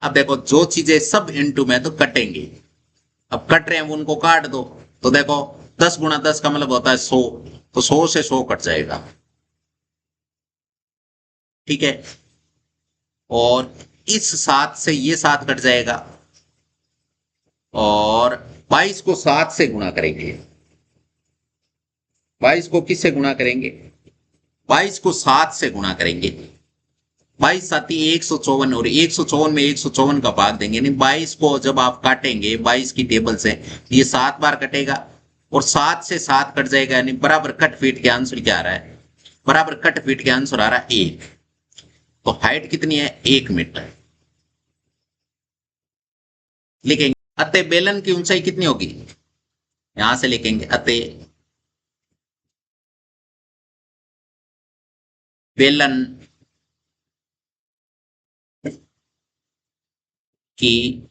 अब देखो जो चीजें सब इनटू में तो कटेंगे, अब कट रहे हैं उनको काट दो। तो देखो 10 गुणा 10 का मतलब होता है 100, तो 100 से 100 कट जाएगा, ठीक है। और इस 7 से ये 7 कट जाएगा, और 22 को 7 से गुणा करेंगे। 22 को किससे गुणा करेंगे? 22 को 7 से गुणा करेंगे। 22 साथी 154, और 154 में 154 का भाग देंगे, यानी 22 को जब आप काटेंगे 22 की टेबल से, ये 7 बार कटेगा, और 7 से 7 कट जाएगा, यानी बराबर कट फीट के आंसर क्या आ रहा है? बराबर कट फीट के आंसर आ रहा है 1। तो हाइट कितनी है? 1 मीटर। लिखेंगे अतः बेलन की ऊंचाई कितनी होगी? यहां से लिखेंगे अतः बेलन की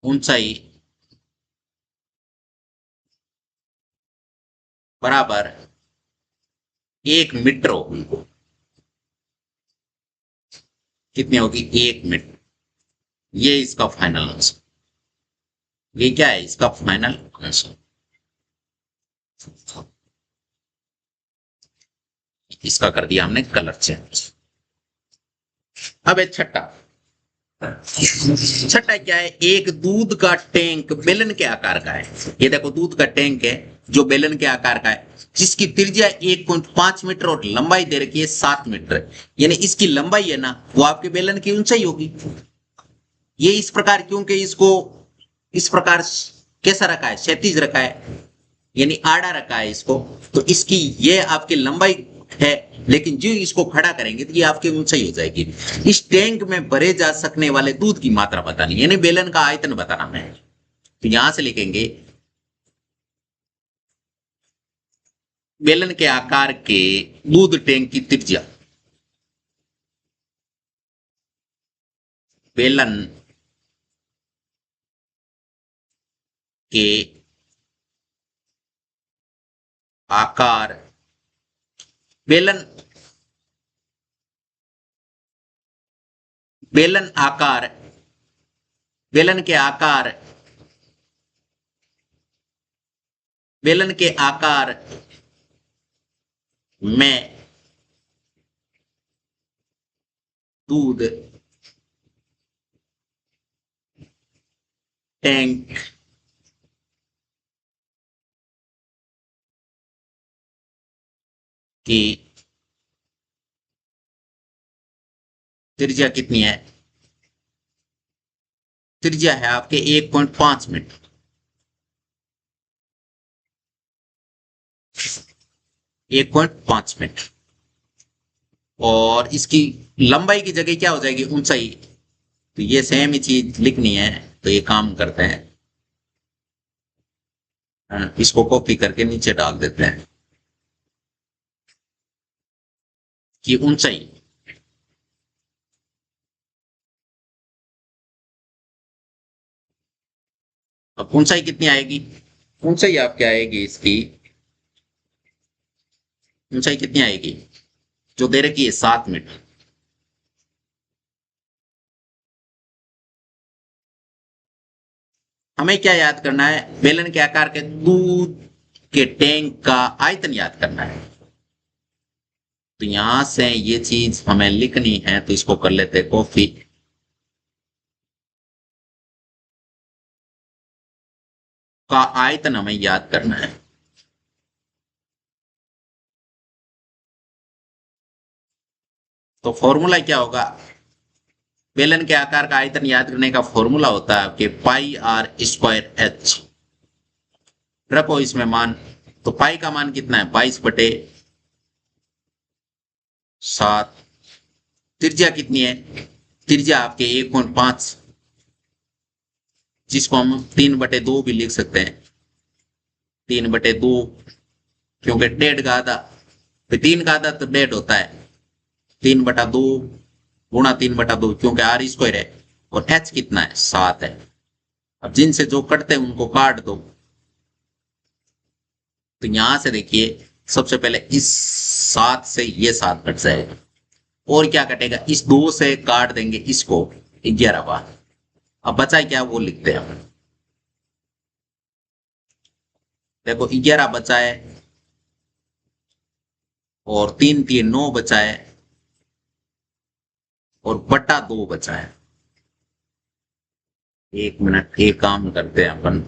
ऊंचाई बराबर 1 मीटर होगी। कितनी होगी? 1 मीटर। ये इसका फाइनल आंसर, ये क्या है? इसका फाइनल आंसर। इसका कर दिया हमने कलर चेंज। अब एक छठा, छठा क्या है? एक दूध का टैंक बेलन के आकार का है। ये देखो दूध का टैंक है जो बेलन के आकार का है, जिसकी त्रिज्या 1.5 मीटर और लंबाई दे रखी है 7 मीटर, यानी इसकी लंबाई है ना वो आपके बेलन की ऊंचाई होगी। ये इस प्रकार क्योंकि इसको इस प्रकार कैसा रखा है? क्षैतिज रखा है, यानी आड़ा रखा है इसको, तो इसकी ये आपकी लंबाई है, लेकिन जो इसको खड़ा करेंगे तो ये आपकी ऊंचाई हो जाएगी। इस टैंक में भरे जा सकने वाले दूध की मात्रा बतानी, यानी बेलन का आयतन बताना है। तो यहां से लिखेंगे बेलन के आकार के दूध टैंक की त्रिज्या, बेलन के आकार, बेलन बेलन आकार, बेलन के आकार, बेलन के आकार में दूध टैंक की त्रिज्या कितनी है? त्रिज्या है आपके 1.5 मीटर। 1.5 मीटर। और इसकी लंबाई की जगह क्या हो जाएगी? ऊंचाई। तो ये सेम ही चीज लिखनी है, तो ये काम करते हैं, इसको कॉपी करके नीचे डाल देते हैं कि ऊंचाई, अब ऊंचाई कितनी आएगी? ऊंचाई आपकी आएगी, इसकी ऊंचाई कितनी आएगी जो दे रखी है? 7 मीटर। हमें क्या याद करना है? बेलन के आकार के दूध के टैंक का आयतन याद करना है। तो यहां से ये चीज हमें लिखनी है, तो इसको कर लेते हैं कॉपी। का आयतन हमें याद करना है। तो फॉर्मूला क्या होगा? बेलन के आकार का आयतन याद करने का फॉर्मूला होता है आपके पाई आर स्क्वायर एच। रखो इसमें मान, तो पाई का मान कितना है? 22/7। त्रिज्या कितनी है? त्रिज्या आपके 1.5, जिसको हम 3/2 भी लिख सकते हैं। 3/2, क्योंकि डेढ़ का आधा, तो 3 का आधा तो डेढ़ होता है। 3/2 गुणा 3/2, क्योंकि आर स्क्वायर है, और एच कितना है? 7 है। अब जिनसे जो कटते हैं उनको काट दो। तो यहां से देखिए, सबसे पहले इस 7 से ये 7 कट जाएगा, और क्या कटेगा? इस 2 से काट देंगे इसको, 11 बार। अब बचा क्या? वो लिखते हैं। देखो 11 बचा है, और 3 3 9 बचा है, और बटा 2 बचा है। 1 मिनट, एक काम करते हैं अपन।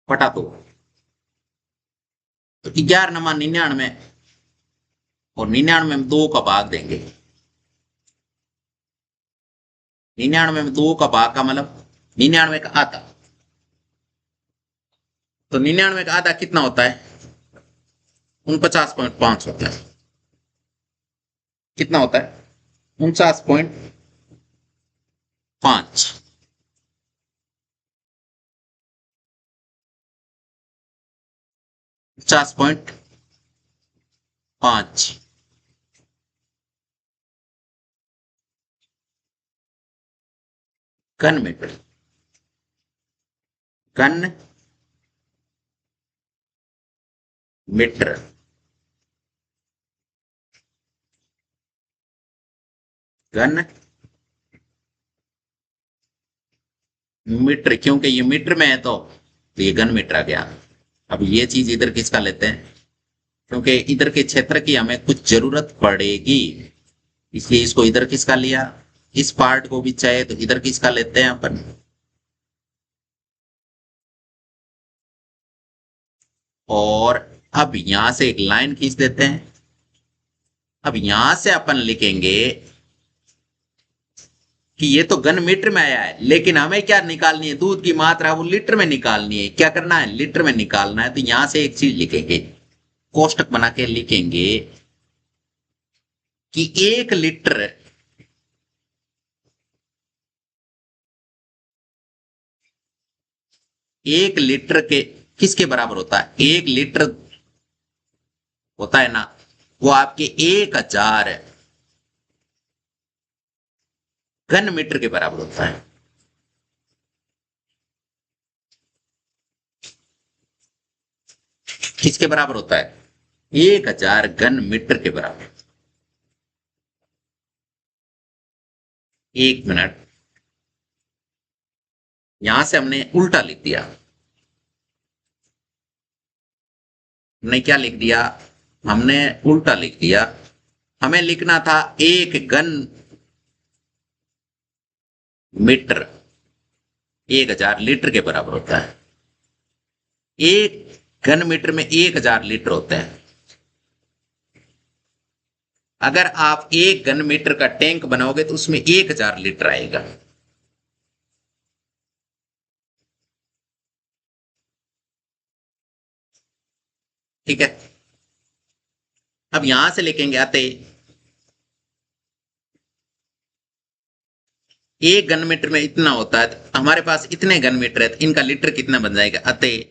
बटा 2, तो 11 नमा 99, और 99 में 2 का भाग देंगे। 99 में 2 का भाग का मतलब 99 का आधा। तो 99 का आधा कितना होता है? 49.5 होता है। कितना होता है? 49.5। 50.5 घन मीटर। घन मीटर। घन मीटर, क्योंकि ये मीटर में है, तो ये घन मीटर आ गया। अब ये चीज इधर किसका लेते हैं? क्योंकि इधर के क्षेत्र की हमें कुछ जरूरत पड़ेगी, इसलिए इसको इधर किसका लिया? इस पार्ट को भी चाहे तो इधर किसका लेते हैं अपन, और अब यहां से एक लाइन खींच देते हैं। अब यहां से अपन लिखेंगे कि ये तो घन मीटर में आया है, लेकिन हमें क्या निकालनी है, दूध की मात्रा वो लीटर में निकालनी है। क्या करना है, लीटर में निकालना है। तो यहां से एक चीज लिखेंगे, कोष्टक बना के लिखेंगे कि 1 लीटर, एक लीटर के किसके बराबर होता है, 1 लीटर होता है ना, वो आपके 1000 घन मीटर के बराबर होता है। किसके बराबर होता है, 1000 घन मीटर के बराबर। 1 मिनट, यहां से हमने उल्टा लिख दिया। हमने क्या लिख दिया, हमने उल्टा लिख दिया। हमें लिखना था 1 घन मीटर 1000 लीटर के बराबर होता है। 1 घन मीटर में 1000 लीटर होता है। अगर आप 1 घन मीटर का टैंक बनाओगे तो उसमें 1000 लीटर आएगा। ठीक है, अब यहां से लिखेंगे आते, 1 घन मीटर में इतना होता है, तो हमारे पास इतने घन मीटर है, तो इनका लीटर कितना बन जाएगा, अतः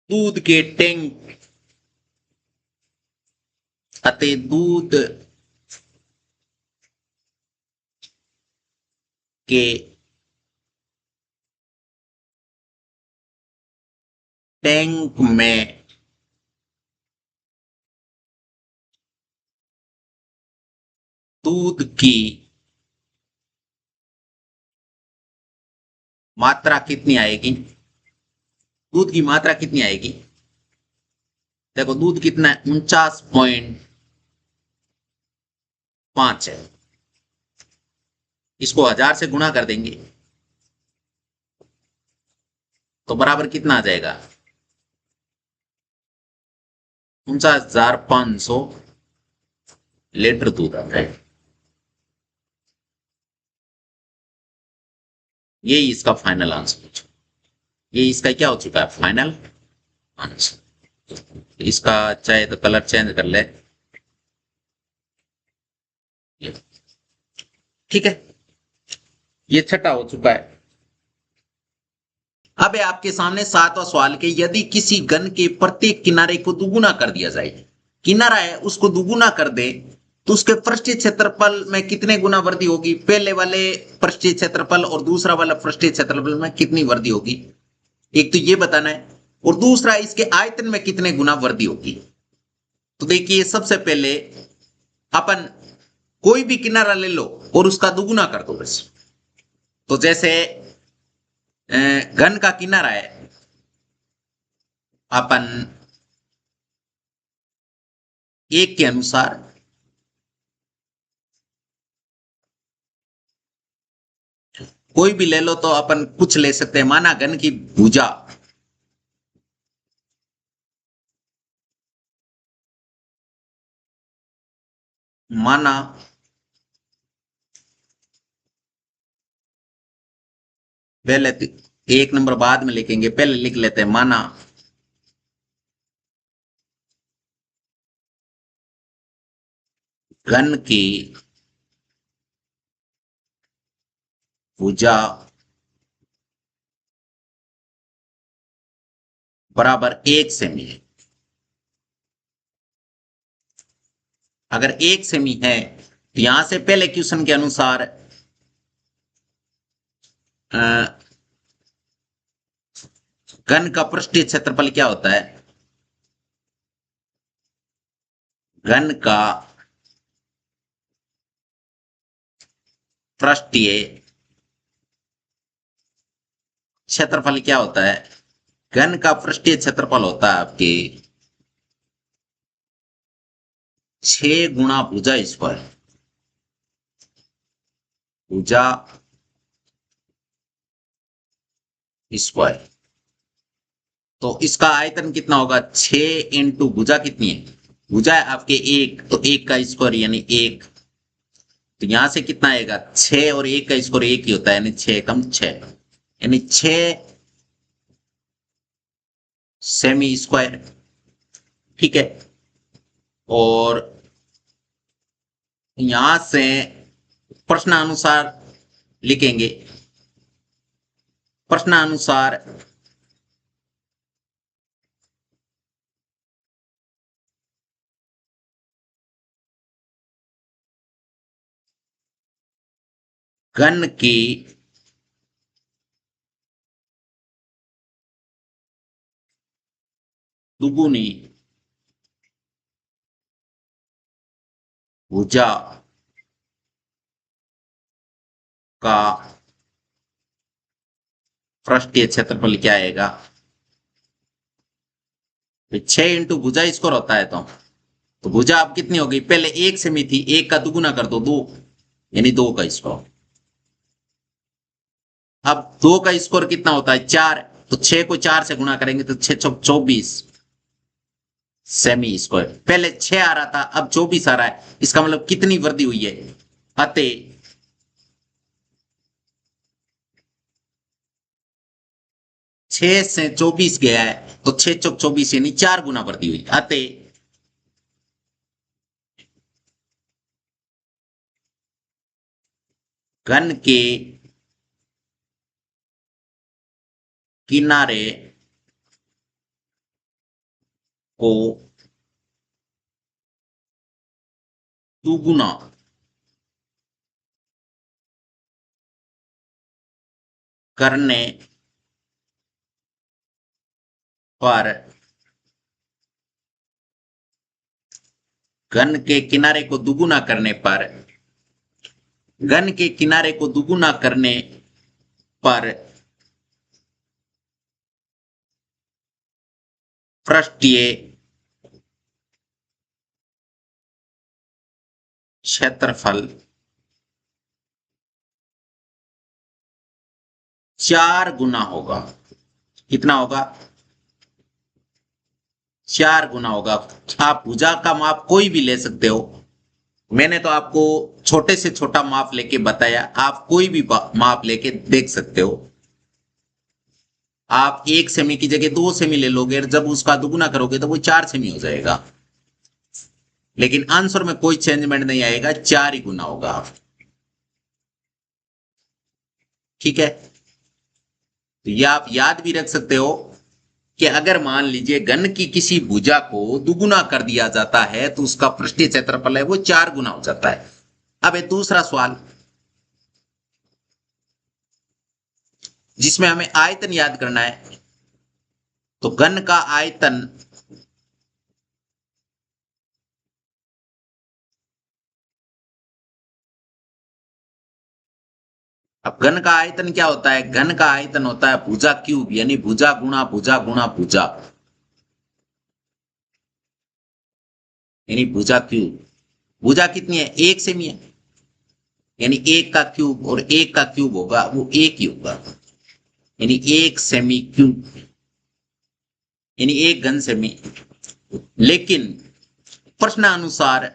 दूध के टैंक, अतः दूध के टैंक में दूध की मात्रा कितनी आएगी, दूध की मात्रा कितनी आएगी। देखो दूध कितना है, 49.5 है। इसको 1000 से गुणा कर देंगे तो बराबर कितना आ जाएगा, 49,500 लीटर दूध आता है। यही इसका फाइनल आंसर, ये इसका क्या हो चुका है, फाइनल आंसर। इसका चाहे तो कलर चेंज कर ले, ठीक है, ये छठा हो चुका है। अब है आपके सामने 7वां सवाल के, यदि किसी घन के प्रत्येक किनारे को दुगुना कर दिया जाए, किनारा है उसको दुगुना कर दे, तो उसके पृष्ठीय क्षेत्रफल में कितने गुना वृद्धि होगी, पहले वाले पृष्ठीय क्षेत्रफल और दूसरा वाला पृष्ठीय क्षेत्रफल में कितनी वृद्धि होगी, एक तो ये बताना है, और दूसरा इसके आयतन में कितने गुना वृद्धि होगी। तो देखिए सबसे पहले अपन कोई भी किनारा ले लो और उसका दुगुना कर दो बस। तो जैसे घन का किनारा है, अपन 1 के अनुसार कोई भी ले लो, तो अपन कुछ ले सकते हैं, माना घन की भुजा, माना पहले 1 नंबर बाद में लिखेंगे, पहले लिख लेते हैं, माना घन की भुजा बराबर 1 सेमी है। अगर 1 सेमी है तो यहां से पहले क्वेश्चन के अनुसार घन का पृष्ठीय क्षेत्रफल क्या होता है, घन का पृष्ठीय क्षेत्रफल क्या होता है, घन का पृष्ठीय क्षेत्रफल होता है आपके 6 गुणा भुजा स्क्वायर, भुजा स्क्वायर, तो इसका आयतन कितना होगा? 6 इंटू भुजा कितनी है? भुजा है आपके एक, तो एक का स्क्वायर यानी एक, तो यहां से कितना आएगा? 6 और एक का स्क्वायर एक ही होता है, यानी 6 कम 6, यानी 6 सेमी स्क्वायर। ठीक है, और यहां से प्रश्नानुसार लिखेंगे, प्रश्नानुसार घन की दुगुनी भुजा का पृष्ठीय क्षेत्रफल क्या आएगा? 6 इंटू भुजा स्क्वायर होता है, तो भुजा अब कितनी हो गई? पहले एक सेमी थी, एक का दुगुना कर दो, 2, यानी 2 का स्क्वायर। अब 2 का स्क्वायर कितना होता है? 4, तो 6 को 4 से गुणा करेंगे तो 6 चौक 24 सेमी स्क्वायर। पहले 6 आ रहा था, अब 24 आ रहा है, इसका मतलब कितनी वृद्धि हुई है? अतः 6 से 24 गया है, तो 6 चौक 24 यानी 4 गुना वृद्धि हुई। अतः घन के किनारे को दुगुना करने पर, घन के किनारे को दुगुना करने पर, घन के किनारे को दुगुना करने पर पृष्ठीय क्षेत्रफल 4 गुना होगा। कितना होगा? 4 गुना होगा। आप भुजा का माप कोई भी ले सकते हो, मैंने तो आपको छोटे से छोटा माप लेके बताया, आप कोई भी माप लेके देख सकते हो। आप 1 सेमी की जगह 2 सेमी ले लोगे, जब उसका दुगुना करोगे तो वो 4 सेमी हो जाएगा, लेकिन आंसर में कोई चेंजमेंट नहीं आएगा, 4 ही गुना होगा। ठीक है, तो यह आप याद भी रख सकते हो कि अगर मान लीजिए घन की किसी भुजा को दुगुना कर दिया जाता है तो उसका पृष्ठीय क्षेत्रफल है वो 4 गुना हो जाता है। अब एक दूसरा सवाल जिसमें हमें आयतन याद करना है, तो घन का आयतन अब घन का आयतन क्या होता है? घन का आयतन होता है भुजा क्यूब, यानी भुजा गुणा भुजा गुणा भुजा, यानी भुजा क्यूब। भुजा कितनी है? 1 सेमी है, यानी 1 का क्यूब, और 1 का क्यूब होगा वो 1 ही होगा, यानी 1 सेमी क्यूब, यानी 1 घन सेमी। लेकिन प्रश्नानुसार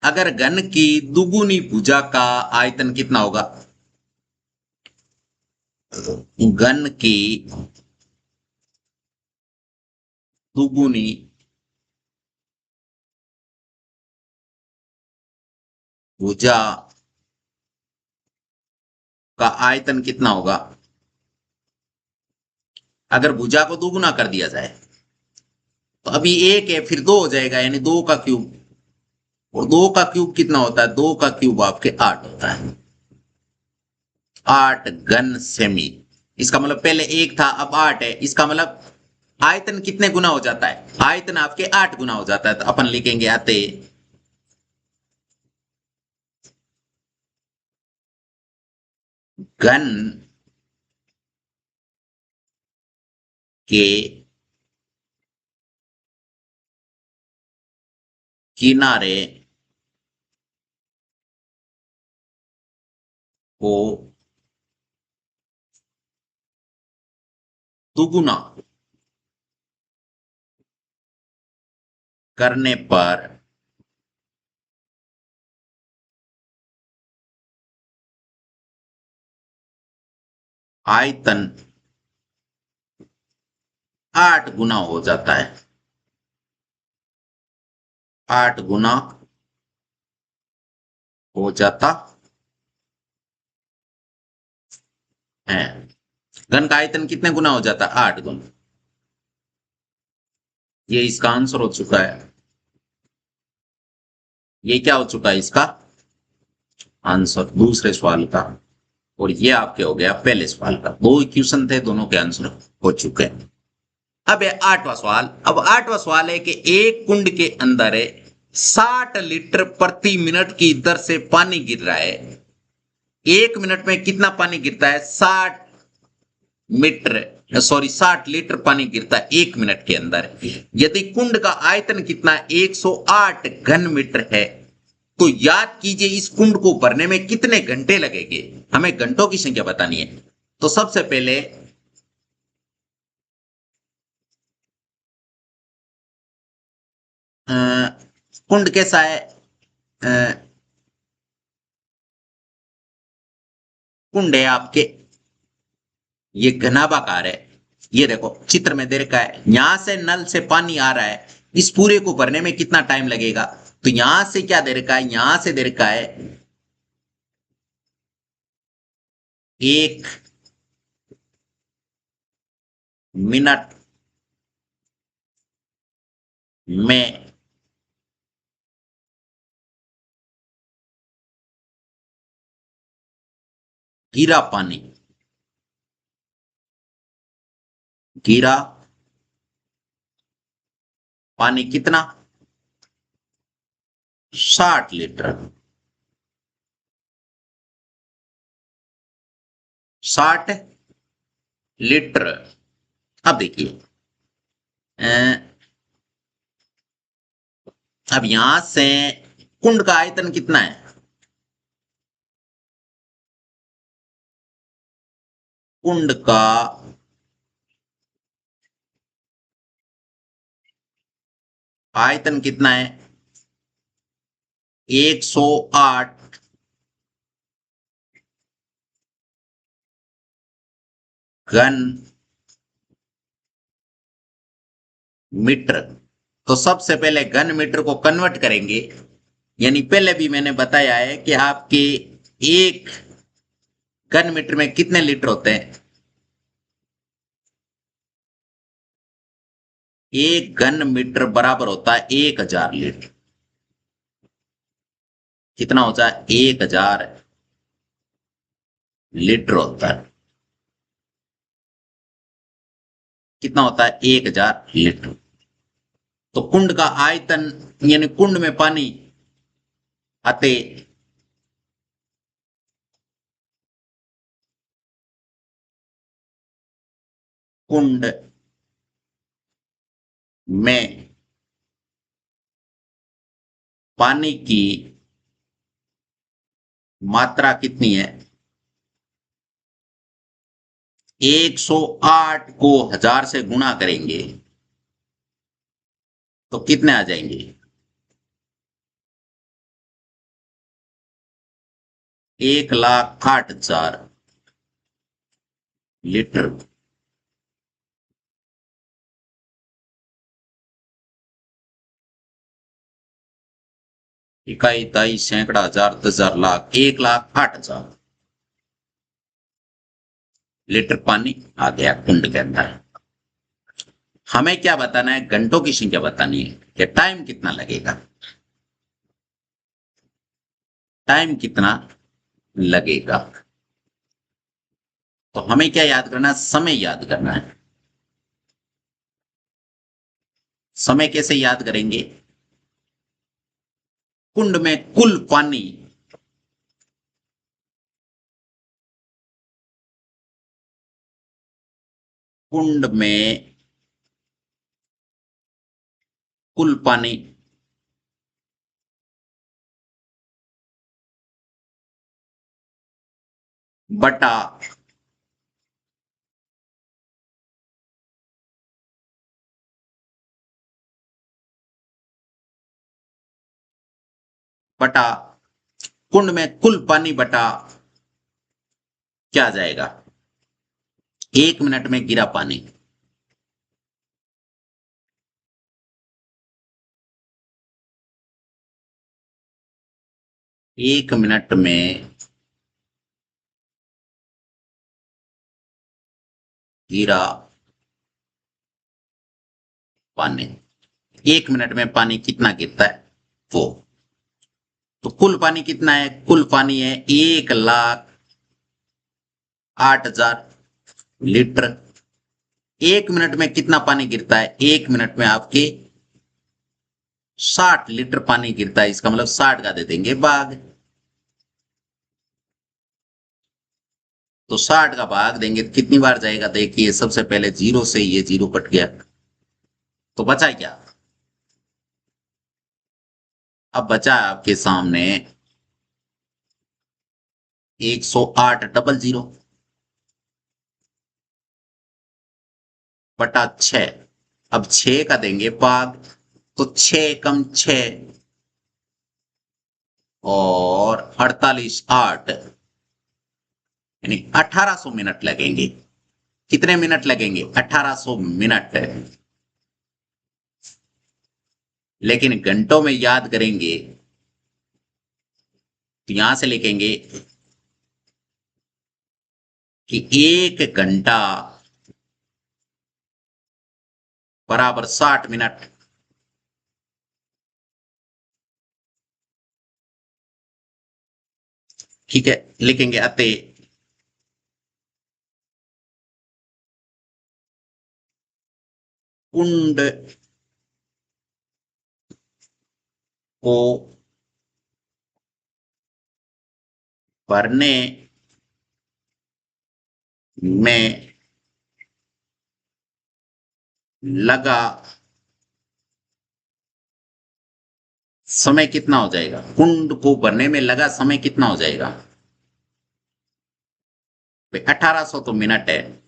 अगर घन की दुगुनी भुजा का आयतन कितना होगा? घन की दुगुनी भुजा का आयतन कितना होगा? अगर भुजा को दुगुना कर दिया जाए, तो अभी 1 है, फिर 2 हो जाएगा, यानी 2 का क्यूब, और 2 का क्यूब कितना होता है? 2 का क्यूब आपके 8 होता है, 8 घन सेमी। इसका मतलब पहले 1 था, अब 8 है, इसका मतलब आयतन कितने गुना हो जाता है? आयतन आपके 8 गुना हो जाता है, तो अपन लिखेंगे आते घन के किनारे को दुगुना करने पर आयतन 8 गुना हो जाता है। 8 गुना हो जाता है। घन का आयतन कितने गुना हो जाता है? 8 गुना। ये इसका आंसर हो चुका है। ये क्या हो चुका है इसका आंसर दूसरे सवाल का, और ये आपके हो गया पहले सवाल का। दो क्वेश्चन थे, दोनों के आंसर हो चुके हैं। अब है 8वां सवाल। अब 8वां सवाल है कि एक कुंड के अंदर 60 लीटर प्रति मिनट की दर से पानी गिर रहा है। 1 मिनट में कितना पानी गिरता है? 60 लीटर पानी गिरता है 1 मिनट के अंदर। यदि कुंड का आयतन कितना है? 108 घन मीटर है। तो याद कीजिए इस कुंड को भरने में कितने घंटे लगेंगे। हमें घंटों की संख्या बतानी है। तो सबसे पहले कुंड कैसा है? कुंड है आपके, ये घनाभाकार है। ये देखो चित्र में दे रखा है, यहां से नल से पानी आ रहा है। इस पूरे को भरने में कितना टाइम लगेगा? तो यहां से क्या दे रखा है? यहां से दे रखा है 1 मिनट में गिरा पानी, गिरा पानी कितना? 60 लीटर। 60 लीटर। अब देखिए अब यहां से कुंड का आयतन कितना है? कुंड का आयतन कितना है? 108 घन मीटर। तो सबसे पहले घन मीटर को कन्वर्ट करेंगे। यानी पहले भी मैंने बताया है कि आपके 1 घन मीटर में कितने लीटर होते हैं? 1 घन मीटर बराबर होता है 1000 लीटर। कितना होता है? 1000 लीटर होता है। कितना होता है? 1000 लीटर। तो कुंड का आयतन, यानी कुंड में पानी आते कुंड में पानी की मात्रा कितनी है? 108 को 1000 से गुणा करेंगे तो कितने आ जाएंगे? 1,08,000 लीटर। इकाई, इकाई, सैकड़ा, हजार, 10,000, लाख, 1,08,000 लीटर पानी आ गया कुंड के अंदर। हमें क्या बताना है? घंटों की संख्या बतानी है कि टाइम कितना लगेगा। टाइम कितना लगेगा? तो हमें क्या याद करना है? समय याद करना है। समय कैसे याद करेंगे? कुंड में कुल पानी कुंड में कुल पानी बटा बटा कुंड में कुल पानी बटा क्या आ जाएगा? 1 मिनट में गिरा पानी। एक मिनट में गिरा पानी। 1 मिनट में पानी कितना गिरता है वो। तो कुल पानी कितना है? कुल पानी है 1,08,000 लीटर। 1 मिनट में कितना पानी गिरता है? 1 मिनट में आपके 60 लीटर पानी गिरता है। इसका मतलब 60 का दे देंगे भाग। तो 60 का भाग देंगे तो कितनी बार जाएगा? देखिए सबसे पहले 0 से ये 0 कट गया, तो बचा क्या? अब बचा आपके सामने 108,000 बटा 6। अब 6 का देंगे भाग, तो 6 कम 6 और 48 8 यानी 1800 मिनट लगेंगे। कितने मिनट लगेंगे? 1800 मिनट। लेकिन घंटों में याद करेंगे तो यहां से लिखेंगे कि 1 घंटा बराबर 60 मिनट। ठीक है, लिखेंगे अतः कुंड को भरने में लगा समय कितना हो जाएगा? कुंड को भरने में लगा समय कितना हो जाएगा? 1800 तो मिनट है,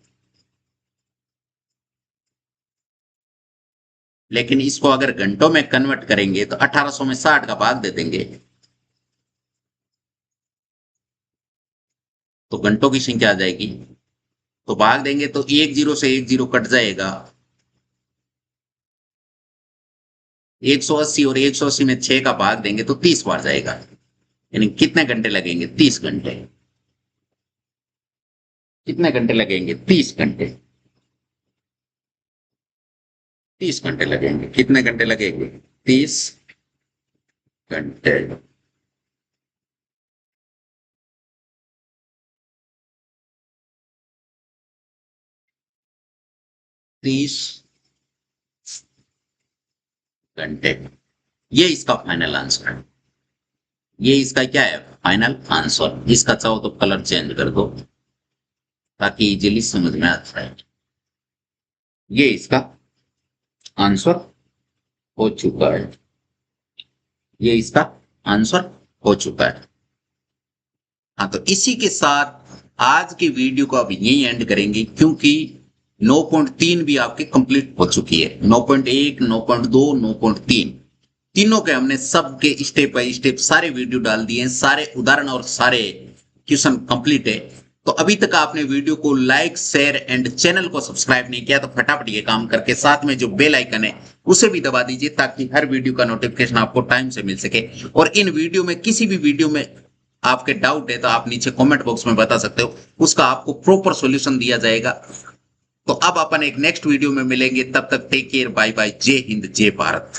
लेकिन इसको अगर घंटों में कन्वर्ट करेंगे तो 1800 में 60 का भाग दे देंगे तो घंटों की संख्या आ जाएगी। तो भाग देंगे तो 10 से 10 कट जाएगा। 180 और 180 में 6 का भाग देंगे तो 30 बार जाएगा। यानी कितने घंटे लगेंगे? 30 घंटे। कितने घंटे लगेंगे? 30 घंटे। 30 घंटे लगेंगे। कितने घंटे लगेंगे? 30 घंटे। 30 घंटे। ये इसका फाइनल आंसर है। ये इसका क्या है? Final answer. इसका चाहो तो कलर चेंज कर दो ताकि इजीली समझ में आ जाए। ये इसका आंसर हो चुका है। ये इसका आंसर हो चुका है। हाँ, तो इसी के साथ आज की वीडियो को अब यही एंड करेंगे, क्योंकि 9.3 भी आपकी कंप्लीट हो चुकी है। 9.1, 9.2, 9.3 तीनों के हमने सबके स्टेप बाय स्टेप सारे वीडियो डाल दिए हैं। सारे उदाहरण और सारे क्वेश्चन कंप्लीट है। तो अभी तक आपने वीडियो को लाइक, शेयर एंड चैनल को सब्सक्राइब नहीं किया तो फटाफट ये काम करके साथ में जो बेल आइकन है उसे भी दबा दीजिए, ताकि हर वीडियो का नोटिफिकेशन आपको टाइम से मिल सके। और इन वीडियो में किसी भी वीडियो में आपके डाउट है तो आप नीचे कमेंट बॉक्स में बता सकते हो, उसका आपको प्रॉपर सॉल्यूशन दिया जाएगा। तो अब अपन एक नेक्स्ट वीडियो में मिलेंगे। तब तक टेक केयर, बाय बाय, जय हिंद, जय भारत।